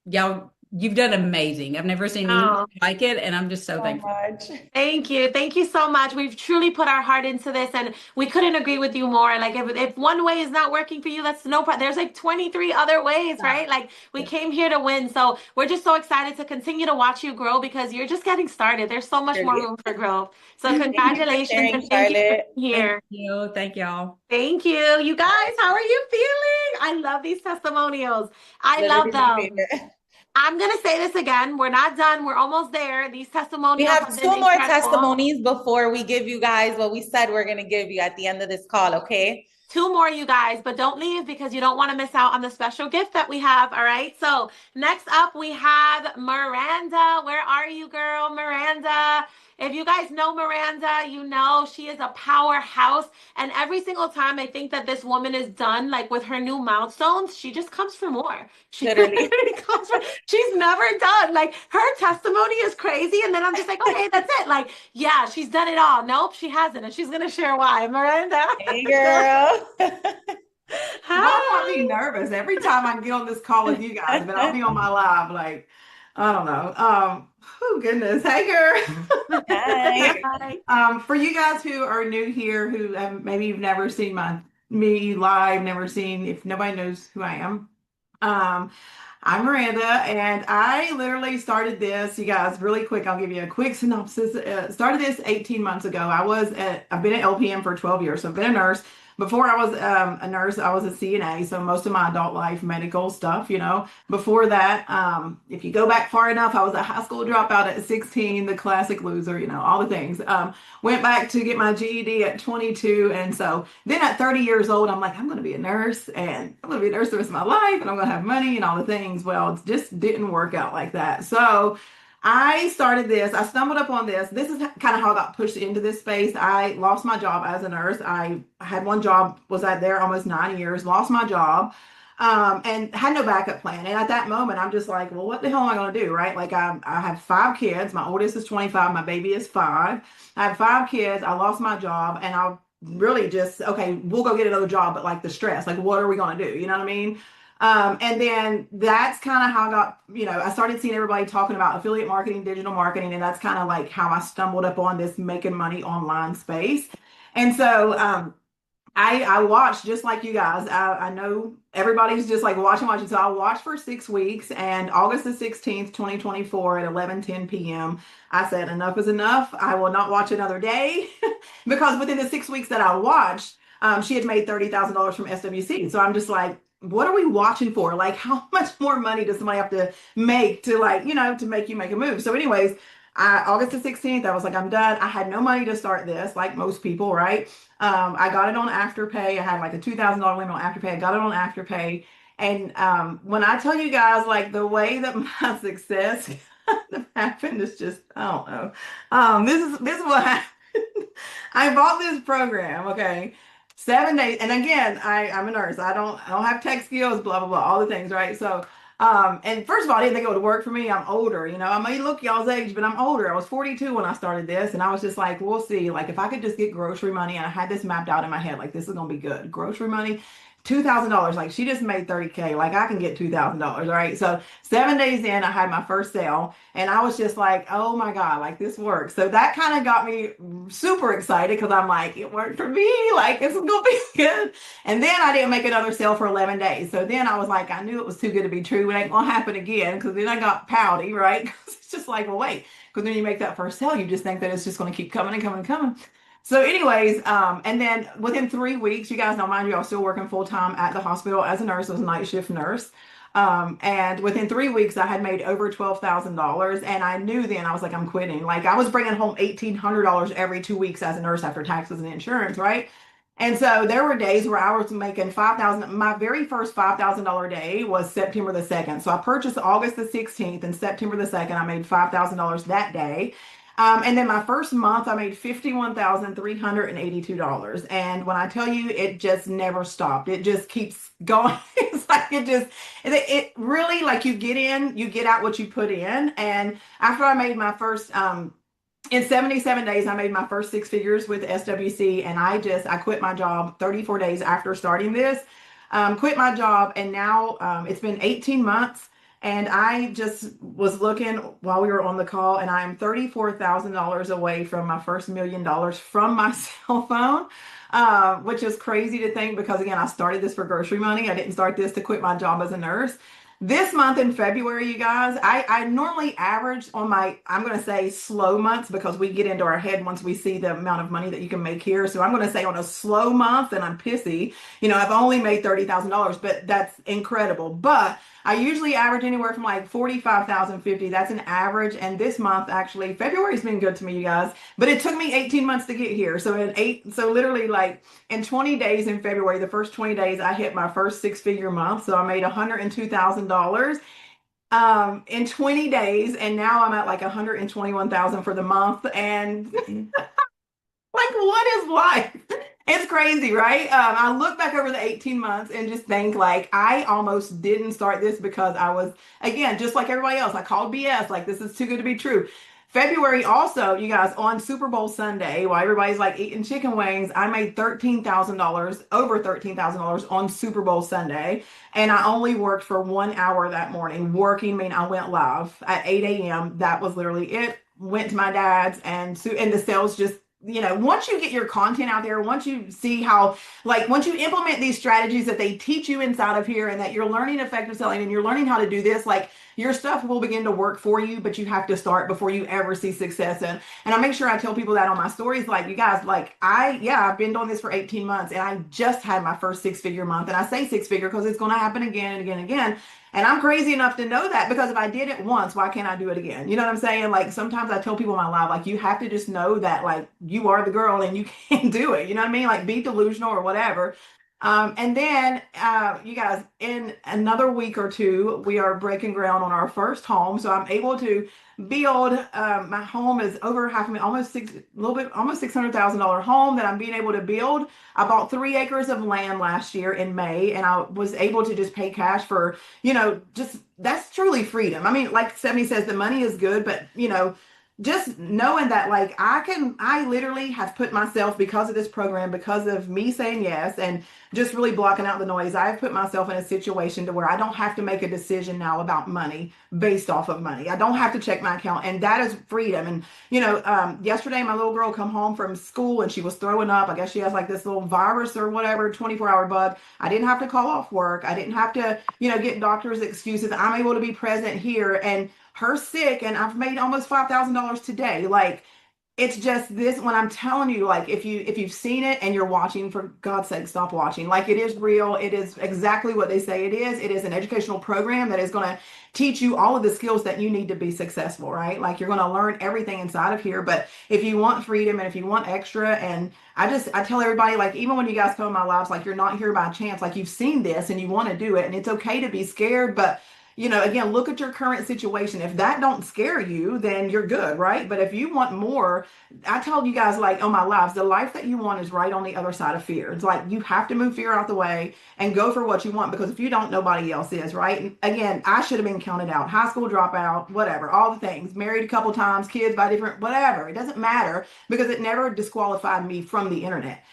y'all, you've done amazing. I've never seen anything Oh, like it, and I'm just so So thankful. much. thank you. Thank you so much. We've truly put our heart into this and we couldn't agree with you more. Like if one way is not working for you, that's no problem. There's like 23 other ways, right? Like we came here to win. So we're just so excited to continue to watch you grow because you're just getting started. There's so much more Really. room for growth. So Thank you for congratulations sharing, and thank you for Charlotte. being Thank here. you. Thank y'all. Thank you. You guys, how are you feeling? I love these testimonials. I love Literally my them. favorite. I'm going to say this again. We're not done. We're almost there. These We testimonials have have been two more incredible. testimonies before we give you guys what we said we're going to give you at the end of this call, okay? Two more, you guys, but don't leave because you don't want to miss out on the special gift that we have. All right. So, next up, we have Miranda. Where are you, girl? Miranda. If you guys know Miranda, you know she is a powerhouse. And every single time I think that this woman is done, like with her new milestones, she just comes for more. She Literally. literally comes for, she's never done. Like her testimony is crazy. And then I'm just like, okay, that's it. Like, yeah, she's done it all. Nope, she hasn't. And she's going to share why. Miranda. Hey, Go girl. Y'all got me Hi. nervous every time I get on this call with you guys, but I'll be on my live like I don't know. Oh goodness. Hey girl. Hi. Okay. Hi. For you guys who are new here, who maybe you've never seen me live, never seen if nobody knows who I am. Um, I'm Miranda, and I literally started this. You guys, really quick, I'll give you a quick synopsis. Started this 18 months ago. I've been at LPM for 12 years, so I've been a nurse. Before I was a nurse, I was a CNA, so most of my adult life, medical stuff, you know. Before that, if you go back far enough, I was a high school dropout at 16, the classic loser, you know, all the things. Went back to get my GED at 22, and so then at 30 years old, I'm like, I'm going to be a nurse, and I'm going to be a nurse the rest of my life, and I'm going to have money and all the things. Well, it just didn't work out like that. So I started this. I stumbled upon this. This is kind of how I got pushed into this space. I lost my job as a nurse. I had one job, was out there almost 9 years, lost my job, and had no backup plan. And at that moment, I'm just like, well, what the hell am I going to do? Right? Like I have 5 kids. My oldest is 25. My baby is 5. I have 5 kids. I lost my job, and I really just, okay, we'll go get another job, but like the stress, like what are we going to do? You know what I mean? And then that's kind of how I got, I started seeing everybody talking about affiliate marketing, digital marketing, and that's kind of like how I stumbled up on this making money online space. And so I watched just like you guys. I know everybody's just like watching. So I watched for 6 weeks, and August the 16th, 2024 at 11:10 p.m. I said, enough is enough. I will not watch another day because within the 6 weeks that I watched, she had made $30,000 from SWC. So I'm just like, what are we watching for? Like, how much more money does somebody have to make to like, to make you make a move? So anyways, August the 16th, I was like, I'm done. I had no money to start this, like most people, right? I got it on Afterpay. I had like a $2,000 limit on Afterpay. I got it on Afterpay. And when I tell you guys, like the way that my success kind of happened is just, I don't know. This is what happened. I bought this program, okay? 7 days. And again, I'm a nurse. I don't have tech skills, blah, blah, blah, all the things, right? So, and first of all, I didn't think it would work for me. I'm older, I may look y'all's age, but I'm older. I was 42 when I started this, and I was just like, we'll see. Like, if I could just get grocery money, and I had this mapped out in my head, like, this is gonna be good. Grocery money, $2,000. Like, she just made 30K. Like, I can get $2,000, right? So 7 days in, I had my first sale, and I was just like, oh my God, like this works. So that kind of got me super excited because I'm like, it worked for me. Like, this is gonna be good. And then I didn't make another sale for 11 days. So then I was like, I knew it was too good to be true. It ain't gonna happen again. Because then I got pouty, right? Because it's just like, well, wait. Because then you make that first sale, you just think that it's just gonna keep coming and coming and coming. So, anyways, and then within 3 weeks, you guys know, mind you, I was still working full time at the hospital as a nurse, as a night shift nurse. And within 3 weeks, I had made over $12,000, and I knew then I was like, I'm quitting. Like, I was bringing home $1,800 every 2 weeks as a nurse after taxes and insurance, right? And so there were days where I was making 5,000. My very first $5,000 day was September the 2nd. So I purchased August the 16th, and September the 2nd, I made $5,000 that day. And then my first month, I made $51,382. And when I tell you, it just never stopped. It just keeps going. It's like it really, like, you get in, you get out what you put in. And after I made my first, in 77 days, I made my first six figures with SWC, and I quit my job 34 days after starting this. Quit my job, and now it's been 18 months. And I just was looking while we were on the call, and I am $34,000 away from my first $1 million from my cell phone, which is crazy to think because, again, I started this for grocery money. I didn't start this to quit my job as a nurse. This month in February, you guys, I normally average on my, I'm going to say slow months because we get into our head once we see the amount of money that you can make here. So I'm going to say on a slow month, and I'm pissy, I've only made $30,000, but that's incredible. But I usually average anywhere from like 45,000, 50. That's an average. And this month, actually, February's been good to me, you guys, but it took me 18 months to get here. So literally, like, in 20 days in February, the first 20 days, I hit my first six-figure month. So I made $102,000 in 20 days, and now I'm at like 121,000 for the month. And like, what is life? It's crazy, right? I look back over the 18 months and just think, like, I almost didn't start this because I was, again, just like everybody else, I called BS, like, this is too good to be true. February also, you guys, on Super Bowl Sunday, while everybody's like eating chicken wings, I made $13,000, over $13,000 on Super Bowl Sunday. And I only worked for 1 hour that morning. Working, mean I went live at 8 a.m. That was literally it. Went to my dad's, and the sales just, once you get your content out there, once you see how, like, once you implement these strategies that they teach you inside of here, and that you're learning effective selling and you're learning how to do this, like, your stuff will begin to work for you, but you have to start before you ever see success. And I make sure I tell people that on my stories, like, you guys, like, I've been doing this for 18 months, and I just had my first six-figure month. And I say six-figure because it's going to happen again and again and again. And I'm crazy enough to know that, because if I did it once, why can't I do it again? You know what I'm saying? Like, sometimes I tell people in my life, like, you have to just know that, like, you are the girl and you can do it. You know what I mean? Like, be delusional or whatever. And then, you guys, in another week or two, we are breaking ground on our first home. So I'm able to build, my home is over half a million, almost $600,000 home that I'm being able to build. I bought 3 acres of land last year in May, and I was able to just pay cash for, just, that's truly freedom. I mean, like Stephanie says, the money is good, but, just knowing that, like, I literally have put myself, because of this program, because of me saying yes and just really blocking out the noise, I've put myself in a situation to where I don't have to make a decision now about money based off of money. I don't have to check my account, and that is freedom. And, yesterday my little girl come home from school and she was throwing up. I guess she has like this little virus or whatever, 24-hour bug. I didn't have to call off work. I didn't have to, get doctor's excuses. I'm able to be present here, and her sick, and I've made almost $5,000 today. Like, it's just this, when I'm telling you, like, if you've seen it and you're watching, for God's sake, stop watching. Like, it is real. It is exactly what they say it is. It is an educational program that is going to teach you all of the skills that you need to be successful, right? Like, you're going to learn everything inside of here. But if you want freedom and if you want extra, and I tell everybody, like, even when you guys come in my lives, like, you're not here by chance. Like, you've seen this and you want to do it, and it's okay to be scared, but again, look at your current situation. If that don't scare you, then you're good, right? But if you want more, I told you guys like on my lives, the life that you want is right on the other side of fear. It's like you have to move fear out the way and go for what you want, because if you don't, nobody else is, right? And again, I should have been counted out, high school dropout, whatever, all the things, married a couple times, kids by different, whatever. It doesn't matter because it never disqualified me from the internet.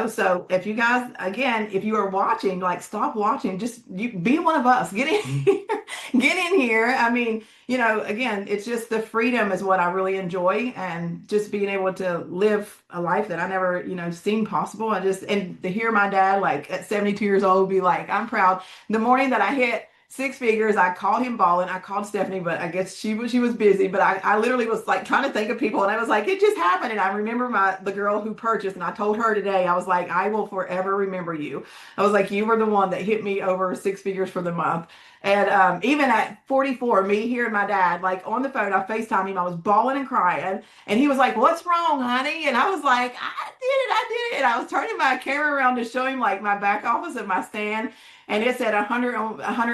So if you guys, again, if you are watching, like stop watching, just you be one of us, get in here, get in here. I mean, again, it's just the freedom is what I really enjoy, and just being able to live a life that I never, seen possible. And to hear my dad, like at 72 years old, be like, I'm proud. The morning that I hit six figures, I called him balling. I called Stephanie, but I guess she was busy. But I literally was like trying to think of people, and I was like, it just happened. And I remember the girl who purchased, and I told her today, I was like, I will forever remember you. I was like, you were the one that hit me over six figures for the month. And even at 44, me hearing my dad, like on the phone, I FaceTimed him, I was bawling and crying. And he was like, what's wrong, honey? And I was like, I did it. And I was turning my camera around to show him like my back office of my stand. And it said 100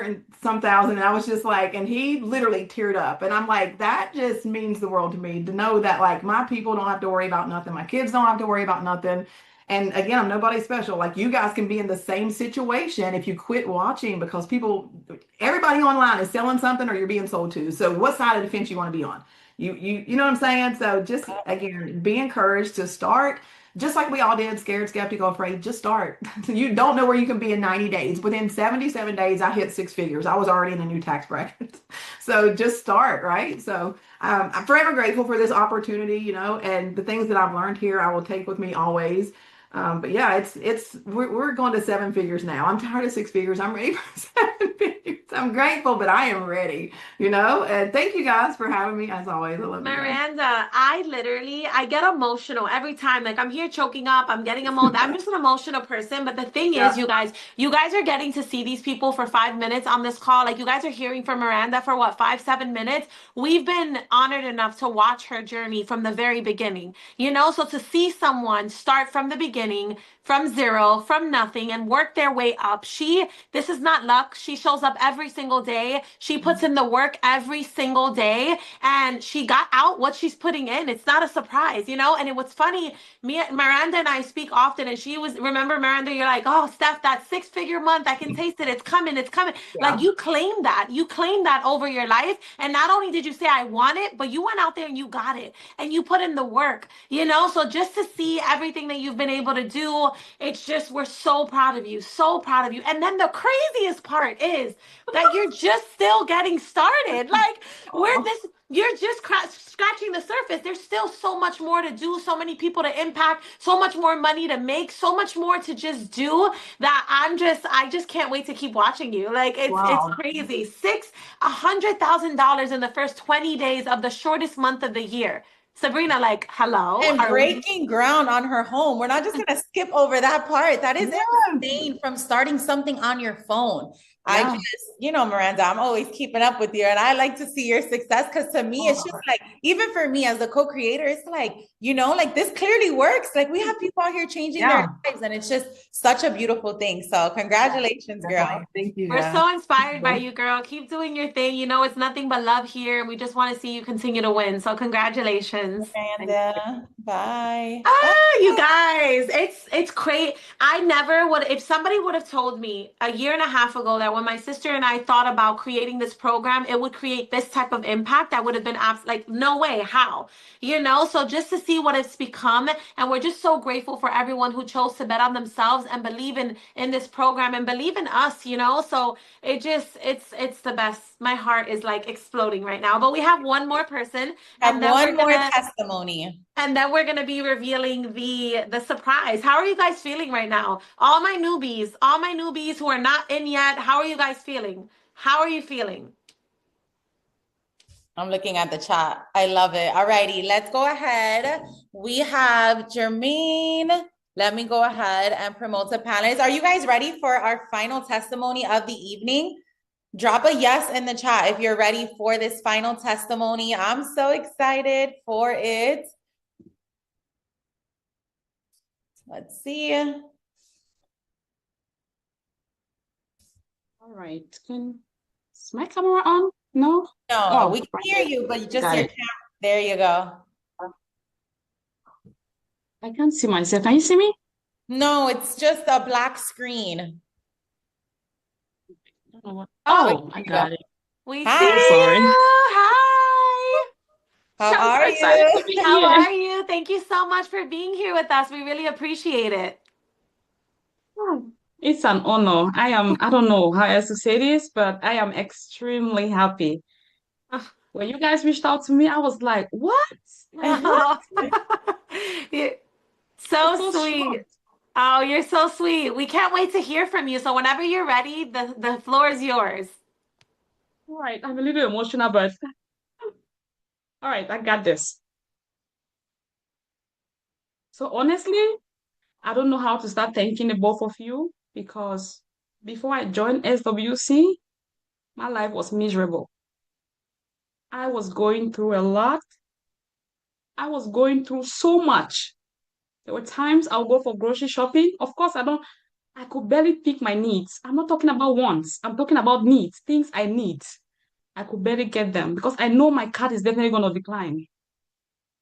and some thousand. And I was just like, and he literally teared up. And I'm like, that just means the world to me to know that like my people don't have to worry about nothing. My kids don't have to worry about nothing. And again, I'm nobody special. Like you guys can be in the same situation if you quit watching, because everybody online is selling something or you're being sold to. So what side of the fence you want to be on? You know what I'm saying? So just again, be encouraged to start just like we all did, scared, skeptical, afraid. Just start. You don't know where you can be in 90 days. Within 77 days, I hit six figures. I was already in a new tax bracket. So just start, right? So I'm forever grateful for this opportunity, and the things that I've learned here, I will take with me always. But yeah, we're going to seven figures now. I'm tired of six figures. I'm ready for seven figures. I'm grateful, but I am ready, and thank you guys for having me as always. I love you guys. Miranda, I get emotional every time. Like I'm here choking up, I'm getting emotional. I'm just an emotional person. But the thing is, Yeah. you guys are getting to see these people for 5 minutes on this call. Like you guys are hearing from Miranda for what, 5, 7 minutes? We've been honored enough to watch her journey from the very beginning, So to see someone start from the beginning, from zero, from nothing, and work their way up. This is not luck. She shows up every single day. She puts in the work every single day, and she got out what she's putting in. It's not a surprise, And it was funny. Miranda and I speak often, and remember, Miranda, you're like, oh, Steph, that six-figure month, I can taste it. It's coming. It's coming. Like Yeah. you claim that over your life. And not only did you say, I want it, but you went out there and you got it and you put in the work, So just to see everything that you've been able to do, it's just, we're so proud of you, so proud of you. And then the craziest part is that you're just still getting started. Like, you're just scratching the surface. There's still so much more to do, so many people to impact, so much more money to make, so much more to just do that I just can't wait to keep watching you. Like, it's Wow. crazy. $100,000 in the first 20 days of the shortest month of the year. Sabrina, like, hello, And breaking ground on her home. We're not just going to skip over that part. That is insane, from starting something on your phone. I Yeah. just, Miranda, I'm always keeping up with you, and I like to see your success, because to me, it's just like, even for me as a co-creator, it's like, like this clearly works. Like we have people out here changing their lives, and it's just such a beautiful thing. So congratulations, girl. Thank you. We're so inspired by you, girl. Keep doing your thing. It's nothing but love here, and we just want to see you continue to win. So congratulations. Miranda, bye. You guys, it's crazy. I never would, if somebody would have told me a year and a half ago that when my sister and I thought about creating this program, it would create this type of impact, I would have been like, no way, how? So just to see what it's become, and we're just so grateful for everyone who chose to bet on themselves and believe in this program and believe in us, So it's the best. My heart is like exploding right now. But we have one more person, Have and then one more testimony. and then we're gonna be revealing the surprise. How are you guys feeling right now? All my newbies who are not in yet, how are you guys feeling? How are you feeling? I'm looking at the chat. I love it. All righty, let's go ahead. We have Jermaine. Let me go ahead and promote the panelists. Are you guys ready for our final testimony of the evening? Drop a yes in the chat if you're ready for this final testimony. I'm so excited for it. Let's see. All right. Is my camera on? No? No, Oh, we can right. hear you, but just Got your it. camera. There you go. I can't see myself. Can you see me? No, it's just a black screen. I don't know what. Oh, Oh, I there you go. got it. We see Hi, So you. sorry. Hi. how I'm so are excited you? to be How here. are you? Thank you so much for being here with us. We really appreciate it. Oh, it's an honor. I don't know how else to say this, but I am extremely happy. When you guys reached out to me, I was like, what? Like, what? You're I was so so sweet. shocked. Oh, you're so sweet. We can't wait to hear from you. So whenever you're ready, the floor is yours. All right, I'm a little emotional, but all right, I got this. So honestly, I don't know how to start thanking the both of you because before I joined SWC, my life was miserable. I was going through a lot. I was going through so much. There were times I'll go for grocery shopping. Of course, I could barely pick my needs. I'm not talking about wants. I'm talking about needs, things I need. I could barely get them because I know my card is definitely going to decline.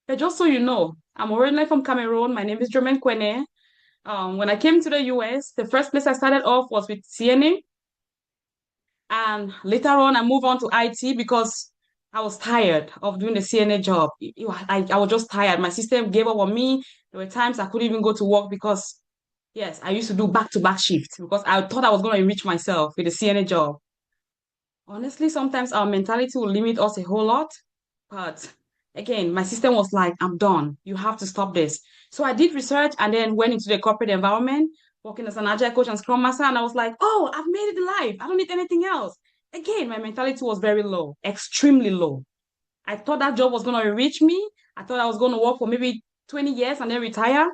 But just so you know, I'm originally from Cameroon. My name is Jermaine Kwene. When I came to the US, the first place I started off was with CNA. And later on, I moved on to IT because I was tired of doing the CNA job. I was just tired. My system gave up on me. There were times I couldn't even go to work because, yes, I used to do back-to-back shifts because I thought I was going to enrich myself with the CNA job. Honestly, sometimes our mentality will limit us a whole lot. But again, my system was like, I'm done. You have to stop this. So I did research and then went into the corporate environment, working as an agile coach and scrum master. And I was like, oh, I've made it in life. I don't need anything else. Again, my mentality was very low, extremely low. I thought that job was going to reach me. I thought I was going to work for maybe 20 years and then retire.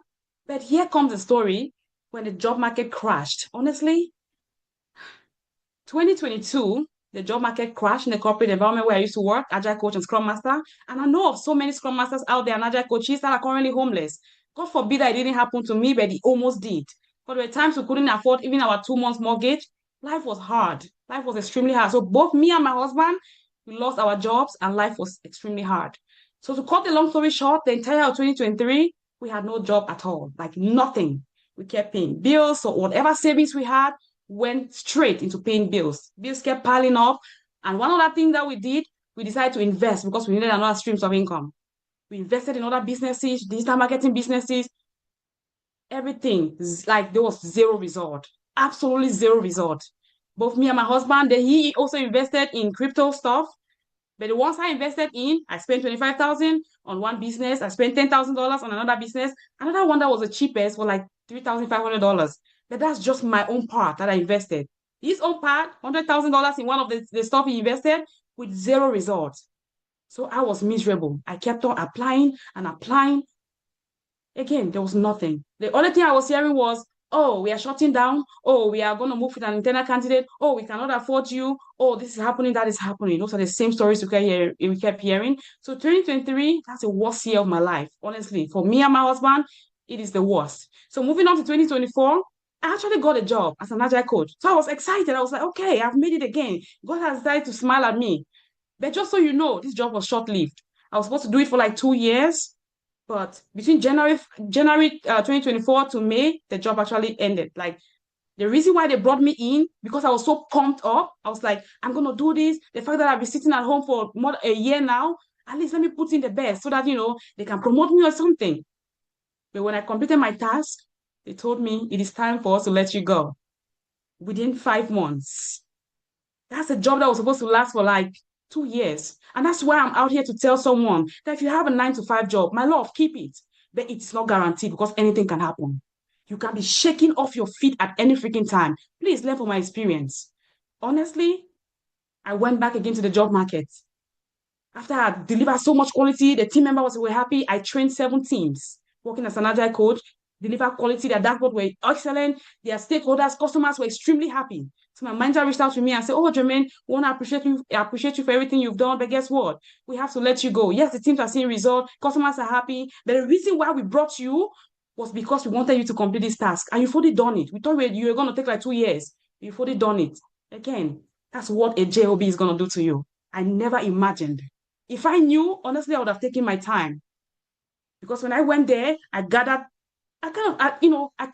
But here comes the story when the job market crashed. Honestly, 2022, the job market crashed in the corporate environment where I used to work, agile coach and scrum master. And I know of so many scrum masters out there and agile coaches that are currently homeless. God forbid that it didn't happen to me, but it almost did. But there were times we couldn't afford even our 2 months mortgage. Life was hard. Life was extremely hard. So both me and my husband, we lost our jobs and life was extremely hard. So to cut the long story short, the entire of 2023, we had no job at all, like nothing. We kept paying bills, so whatever savings we had, went straight into paying bills. Bills kept piling up. And one other thing that we did, we decided to invest because we needed another streams of income. We invested in other businesses, digital marketing businesses, everything. Like there was zero result, absolutely zero result. Both me and my husband, then he also invested in crypto stuff. But the ones I invested in, I spent 25,000 on one business. I spent $10,000 on another business. Another one that was the cheapest was like $3,500. But that's just my own part that I invested. His own part, $100,000 in one of the stuff he invested with zero results. So I was miserable. I kept on applying and applying. Again, there was nothing. The only thing I was hearing was, oh, we are shutting down. Oh, we are going to move with an internal candidate. Oh, we cannot afford you. Oh, this is happening, that is happening. Those are the same stories we kept hearing. So 2023, that's the worst year of my life. Honestly, for me and my husband, it is the worst. So moving on to 2024, I actually got a job as an agile coach. So I was excited. I was like, okay, I've made it again. God has decided to smile at me. But just so you know, this job was short-lived. I was supposed to do it for like 2 years. But between January 2024 to May, the job actually ended. Like the reason why they brought me in, because I was so pumped up. I was like, I'm gonna do this. The fact that I've been sitting at home for more than a year now, at least let me put in the best so that they can promote me or something. But when I completed my task, they told me it is time for us to let you go within 5 months. That's a job that was supposed to last for like 2 years. And that's why I'm out here to tell someone that if you have a 9 to 5 job, my love, keep it. But it's not guaranteed because anything can happen. You can be shaking off your feet at any freaking time. Please learn from my experience. Honestly, I went back again to the job market. After I delivered so much quality, the team members were happy. I trained 7 teams working as an agile coach, deliver quality. Their dashboard were excellent. Their stakeholders, customers were extremely happy. So my manager reached out to me and said, "Oh, Jermaine, we want to appreciate you for everything you've done. But guess what? We have to let you go. Yes, the teams are seeing results, customers are happy. But the reason why we brought you was because we wanted you to complete this task, and you've already done it. We thought you were going to take like 2 years. You've already done it. Again, That's what a JOB is going to do to you. I never imagined. If I knew, honestly, I would have taken my time. Because when I went there, I gathered, I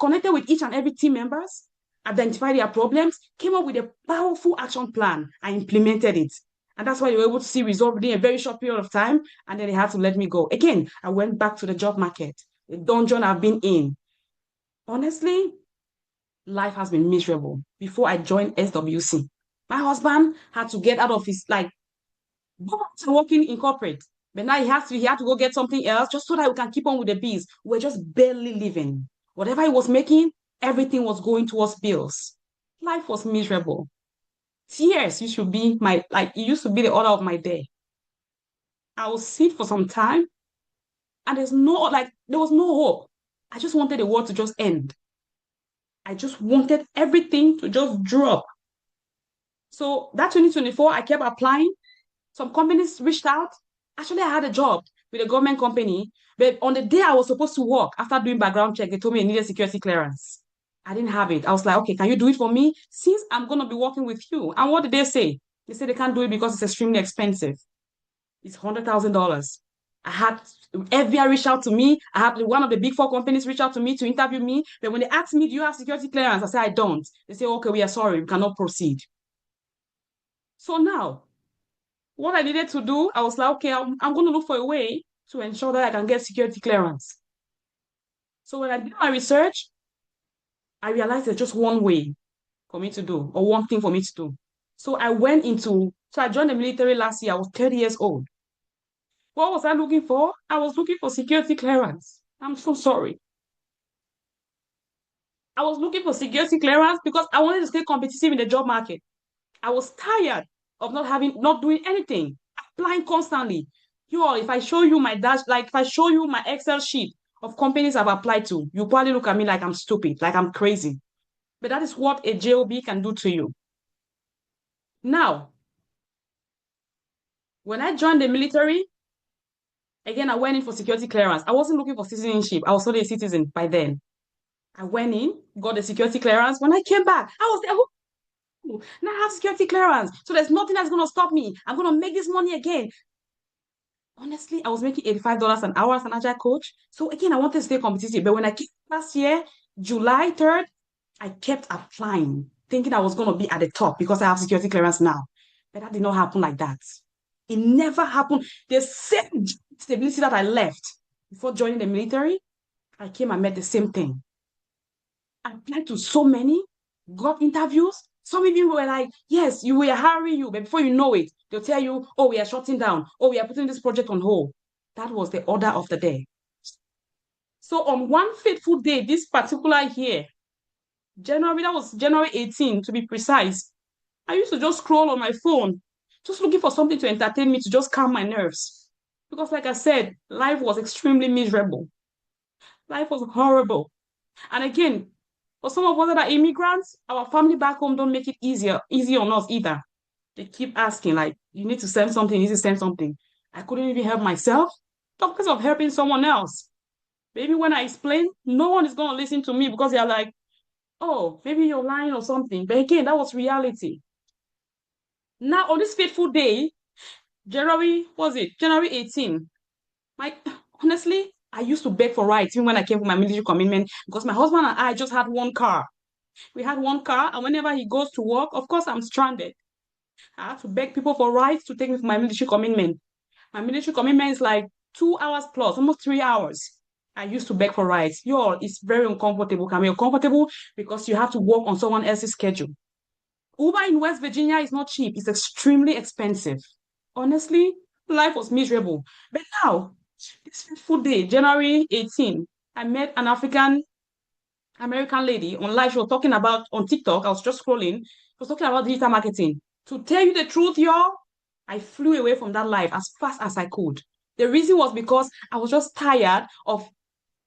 connected with each and every team members, identified their problems, came up with a powerful action plan, and implemented it. And that's why they were able to see results within a very short period of time. And then they had to let me go. Again, I went back to the job market, the dungeon I've been in. Honestly, life has been miserable before I joined SWC. My husband had to get out of his working in corporate. But now he had to go get something else just so that we can keep on with the bills. We're just barely living. Whatever he was making, everything was going towards bills. Life was miserable. Tears used to be it used to be the order of my day. I would sit for some time and there was no hope. I just wanted the world to just end. I just wanted everything to just drop. So that 2024, I kept applying. Some companies reached out. Actually, I had a job with a government company, but on the day I was supposed to work, after doing background check, they told me I needed security clearance. I didn't have it. I was like, okay, can you do it for me? Since I'm going to be working with you. And what did they say? They said they can't do it because it's extremely expensive. It's $100,000. I had FBI reach out to me. I had one of the big four companies reach out to me to interview me. But when they asked me, do you have security clearance? I said, I don't. They say, okay, we are sorry. We cannot proceed. So now, what I needed to do, I was like, okay, I'm going to look for a way to ensure that I can get security clearance. So when I did my research, I realized there's just one way for me to do, or one thing for me to do. So I joined the military last year. I was 30 years old. What was I looking for? I was looking for security clearance. I'm so sorry. I was looking for security clearance because I wanted to stay competitive in the job market. I was tired of not doing anything, applying constantly. If I show you if I show you my Excel sheet of companies I've applied to, you probably look at me like I'm stupid, like I'm crazy. But that is what a JOB can do to you. Now, when I joined the military, again, I went in for security clearance. I wasn't looking for citizenship. I was already a citizen by then. I went in, got the security clearance. When I came back, I was there. Now I have security clearance. So there's nothing that's going to stop me. I'm going to make this money again. Honestly, I was making $85 an hour as an agile coach. So again, I wanted to stay competitive. But when I came last year, July 3rd, I kept applying, thinking I was going to be at the top because I have security clearance now. But that did not happen like that. It never happened. The same stability that I left before joining the military, I came and met the same thing. I applied to so many, got interviews. Some of you were like, yes, we are hiring you, but before you know it, they'll tell you, oh, we are shutting down. Oh, we are putting this project on hold. That was the order of the day. So on one fateful day, this particular year, that was January 18, to be precise, I used to just scroll on my phone, just looking for something to entertain me, to just calm my nerves. Because like I said, life was extremely miserable. Life was horrible. And again, for some of us that are immigrants, our family back home don't make it easy on us either. They keep asking, like, you need to send something, you need to send something. I couldn't even help myself. Talk because of helping someone else. Maybe when I explain, no one is going to listen to me because they're like, oh, maybe you're lying or something. But again, that was reality. Now, on this fateful day, January 18, honestly, I used to beg for rides even when I came for my military commitment because my husband and I just had one car. We had one car, and whenever he goes to work, of course, I'm stranded. I have to beg people for rides to take me for my military commitment. My military commitment is like 2 hours plus, almost 3 hours. I used to beg for rides. It's very uncomfortable. Can be uncomfortable because you have to work on someone else's schedule. Uber in West Virginia is not cheap. It's extremely expensive. Honestly, life was miserable. But now, this fateful day, January 18, I met an American lady on live. She was talking about on TikTok. I was just scrolling. She was talking about digital marketing. To tell you the truth, I flew away from that life as fast as I could. The reason was because I was just tired of,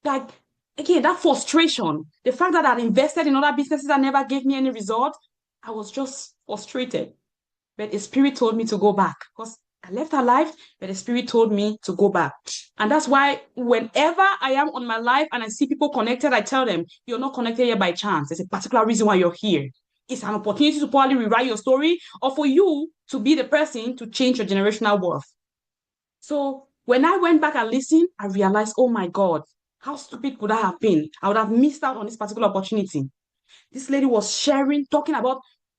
again, that frustration. The fact that I'd invested in other businesses that never gave me any result. I was just frustrated. But the spirit told me to go back because I left her life, but the spirit told me to go back. And that's why whenever I am on my life and I see people connected, I tell them, you're not connected here by chance. There's a particular reason why you're here. It's an opportunity to probably rewrite your story or for you to be the person to change your generational worth. So when I went back and listened, I realized, oh my God, how stupid could I have been? I would have missed out on this particular opportunity. This lady was sharing,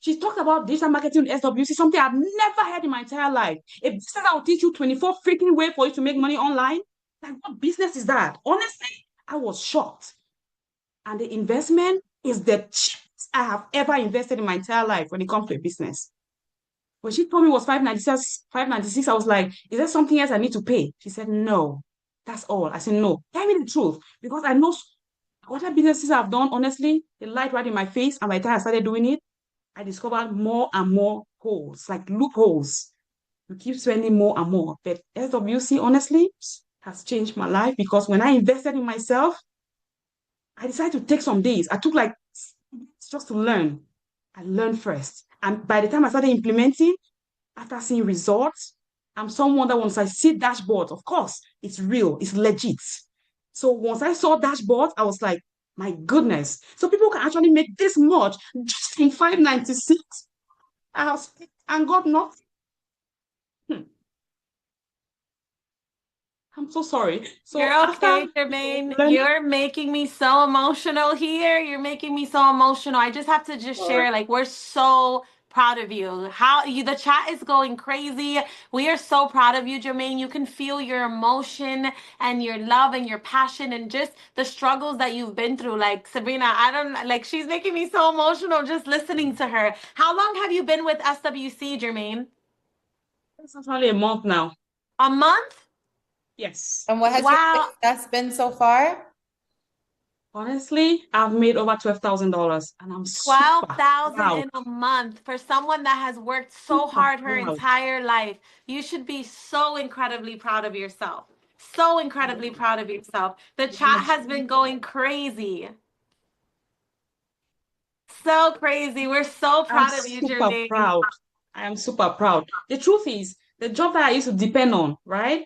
she talked about digital marketing with SWC, something I've never heard in my entire life. A business that will teach you 24 freaking ways for you to make money online. Like, what business is that? Honestly, I was shocked. And the investment is the cheapest I have ever invested in my entire life when it comes to a business. When she told me it was 596, I was like, is there something else I need to pay? She said, no, that's all. I said, no, tell me the truth. Because I know other businesses I've done, honestly, they light right in my face. And by the time I started doing it, I discovered more and more holes, like loopholes. You keep spending more and more. But SWC, honestly, has changed my life because when I invested in myself, I decided to take some days. I took like just to learn. I learned first. And by the time I started implementing, after seeing results, I'm someone that once I see dashboard, of course, it's real, it's legit. So once I saw dashboard, I was like, my goodness. So people can actually make this much just in 596. And got nothing. I'm so sorry. So You're after okay, Jermaine. learning, You're making me so emotional here. You're making me so emotional. I just have to just share, like, we're so proud of you. The chat is going crazy. We are so proud of you, Jermaine. You can feel your emotion and your love and your passion and just the struggles that you've been through. Like, Sabrina, I don't like, she's making me so emotional just listening to her. How long have you been with SWC, Jermaine? it's only a month now. A month? Yes. And what has your Wow. success been so far? Honestly, I've made over $12,000 and I'm super 12,000 proud, in a month for someone that has worked so super hard her proud. entire life. You should be so incredibly proud of yourself. So incredibly proud of yourself. The chat has been going crazy. So crazy. We're so I'm proud of you, super Jermaine. proud. I am super proud. The truth is, the job that I used to depend on, right?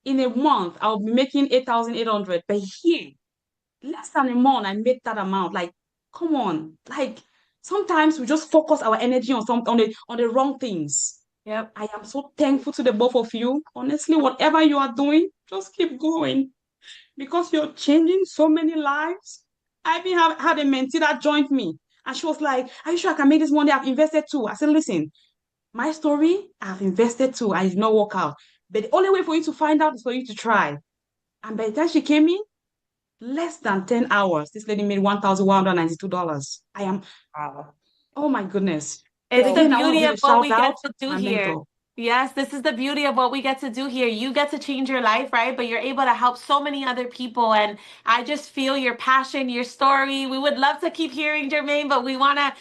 In a month, I'll be making 8,800. But here, less than a month, I made that amount. Like, come on. Like, sometimes we just focus our energy on the wrong things. Yep. I am so thankful to the both of you. Honestly, whatever you are doing, just keep going because you're changing so many lives. I even had a mentee that joined me, and she was like, "Are you sure I can make this money? I've invested too." I said, "Listen, my story, I've invested too. I did not work out. But the only way for you to find out is for you to try." And by the time she came in, less than 10 hours, this lady made $1,192. I am, Wow. oh my goodness. It's But the again, I want to beauty give of a what shout we get out to to do my here. mentor. Yes, this is the beauty of what we get to do here. You get to change your life, right? But you're able to help so many other people. And I just feel your passion, your story. We would love to keep hearing Jermaine, but we wanna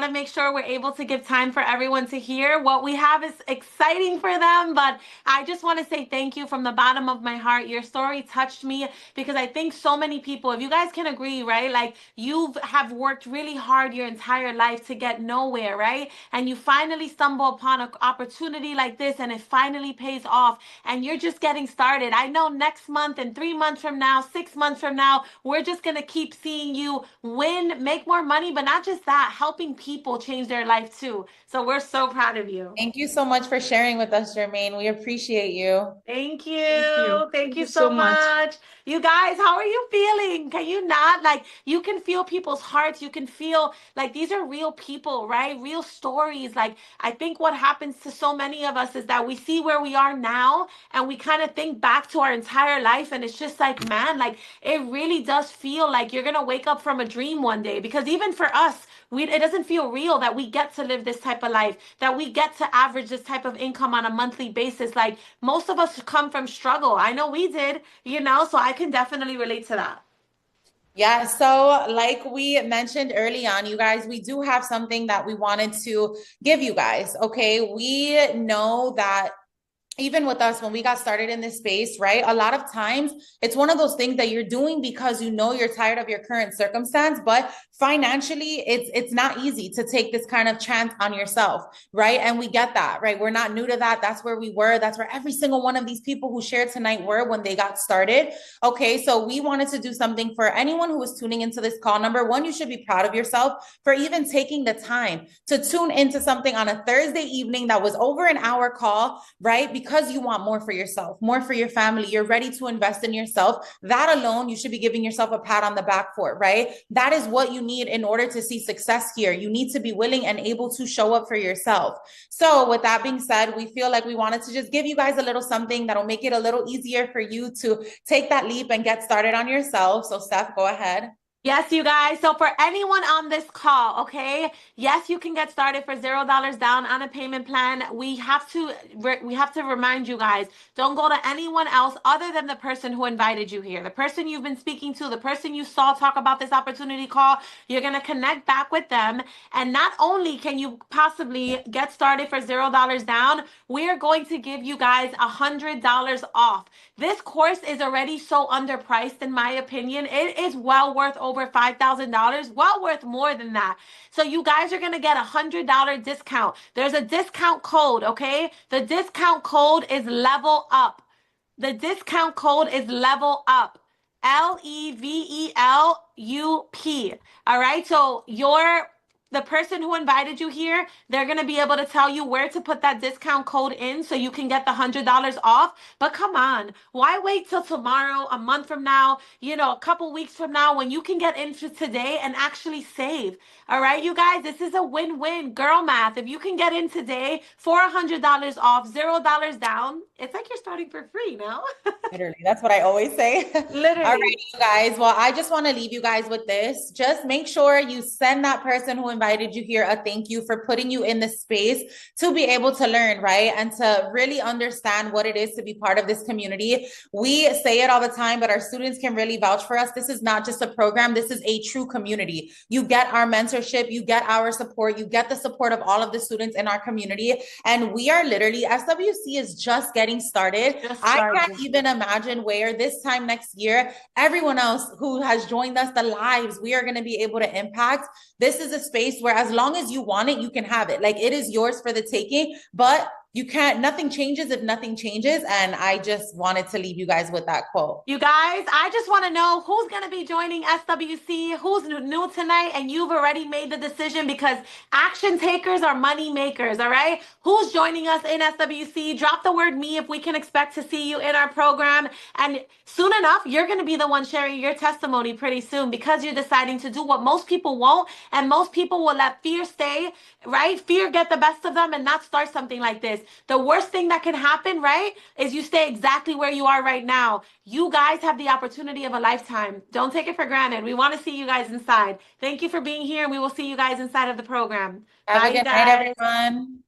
make sure we're able to give time for everyone to hear. What we have is exciting for them. But I just want to say thank you from the bottom of my heart. Your story touched me because I think so many people, if you guys can agree, right? Like you have worked really hard your entire life to get nowhere, right? And you finally stumble upon an opportunity like this and it finally pays off and you're just getting started. I know next month and 3 months from now, 6 months from now, we're just going to keep seeing you win, make more money, but not just that, helping people change their life too. So we're so proud of you. Thank you so much for sharing with us, Jermaine. We appreciate you. Thank Thank you. you. Thank Thank you you so so much. much. You guys, how are you feeling? Can you not? Like, you can feel people's hearts. You can feel like these are real people, right? Real stories. Like, I think what happens to so many of us is that we see where we are now and we kind of think back to our entire life. And it's just like, man, like, it really does feel like you're going to wake up from a dream one day. Because even for us, it doesn't feel real that we get to live this type of life, that we get to average this type of income on a monthly basis. Like, most of us come from struggle. I know we did, so I can definitely relate to that. Yeah, so like we mentioned early on, you guys, we do have something that we wanted to give you guys. Okay, we know that even with us when we got started in this space, right? A lot of times it's one of those things that you're doing because you know you're tired of your current circumstance, but financially it's not easy to take this kind of chance on yourself, right? And we get that, right? We're not new to that. That's where we were. That's where every single one of these people who shared tonight were when they got started. Okay, so we wanted to do something for anyone who was tuning into this call. Number one, you should be proud of yourself for even taking the time to tune into something on a Thursday evening that was over an hour call, right? Because you want more for yourself, more for your family. You're ready to invest in yourself. That alone, you should be giving yourself a pat on the back for, right? That is what you need in order to see success here. You need to be willing and able to show up for yourself. So with that being said, we feel like we wanted to just give you guys a little something that'll make it a little easier for you to take that leap and get started on yourself. So Steph, go ahead. Yes, you guys. So for anyone on this call, okay, yes, you can get started for $0 down on a payment plan. We have to remind you guys, don't go to anyone else other than the person who invited you here, the person you've been speaking to, the person you saw talk about this opportunity call. You're gonna connect back with them, and not only can you possibly get started for $0 down, we are going to give you guys $100 off. This course is already so underpriced, in my opinion. It is well worth over $5,000, well worth more than that. So you guys are going to get $100 discount. There's a discount code, okay? The discount code is level up. The discount code is level up. LEVELUP. All right. So the person who invited you here, they're going to be able to tell you where to put that discount code in so you can get the $100 off. But come on, why wait till tomorrow, a month from now, a couple weeks from now, when you can get into today and actually save? All right, you guys, this is a win-win. Girl math. If you can get in today for $100 off, $0 down, it's like you're starting for free now. Literally, that's what I always say. Literally. All right, you guys. Well, I just want to leave you guys with this. Just make sure you send that person who invited you here a thank you for putting you in the space to be able to learn, right? And to really understand what it is to be part of this community. We say it all the time, but our students can really vouch for us. This is not just a program. This is a true community. You get our mentorship, you get our support, you get the support of all of the students in our community. And we are literally, SWC is just getting started. I can't even imagine where this time next year, everyone else who has joined us, the lives we are going to be able to impact. This is a space where as long as you want it, you can have it. Like, it is yours for the taking, but you can't, nothing changes if nothing changes. And I just wanted to leave you guys with that quote. You guys, I just want to know who's going to be joining SWC, who's new tonight, and you've already made the decision, because action takers are money makers, all right? Who's joining us in SWC? Drop the word me if we can expect to see you in our program. And soon enough, you're going to be the one sharing your testimony pretty soon, because you're deciding to do what most people won't, and most people will let fear stay, right? Fear get the best of them and not start something like this. The worst thing that can happen, right, is you stay exactly where you are right now. You guys have the opportunity of a lifetime. Don't take it for granted. We want to see you guys inside. Thank you for being here, and we will see you guys inside of the program. Have Bye, a good guys. night, everyone.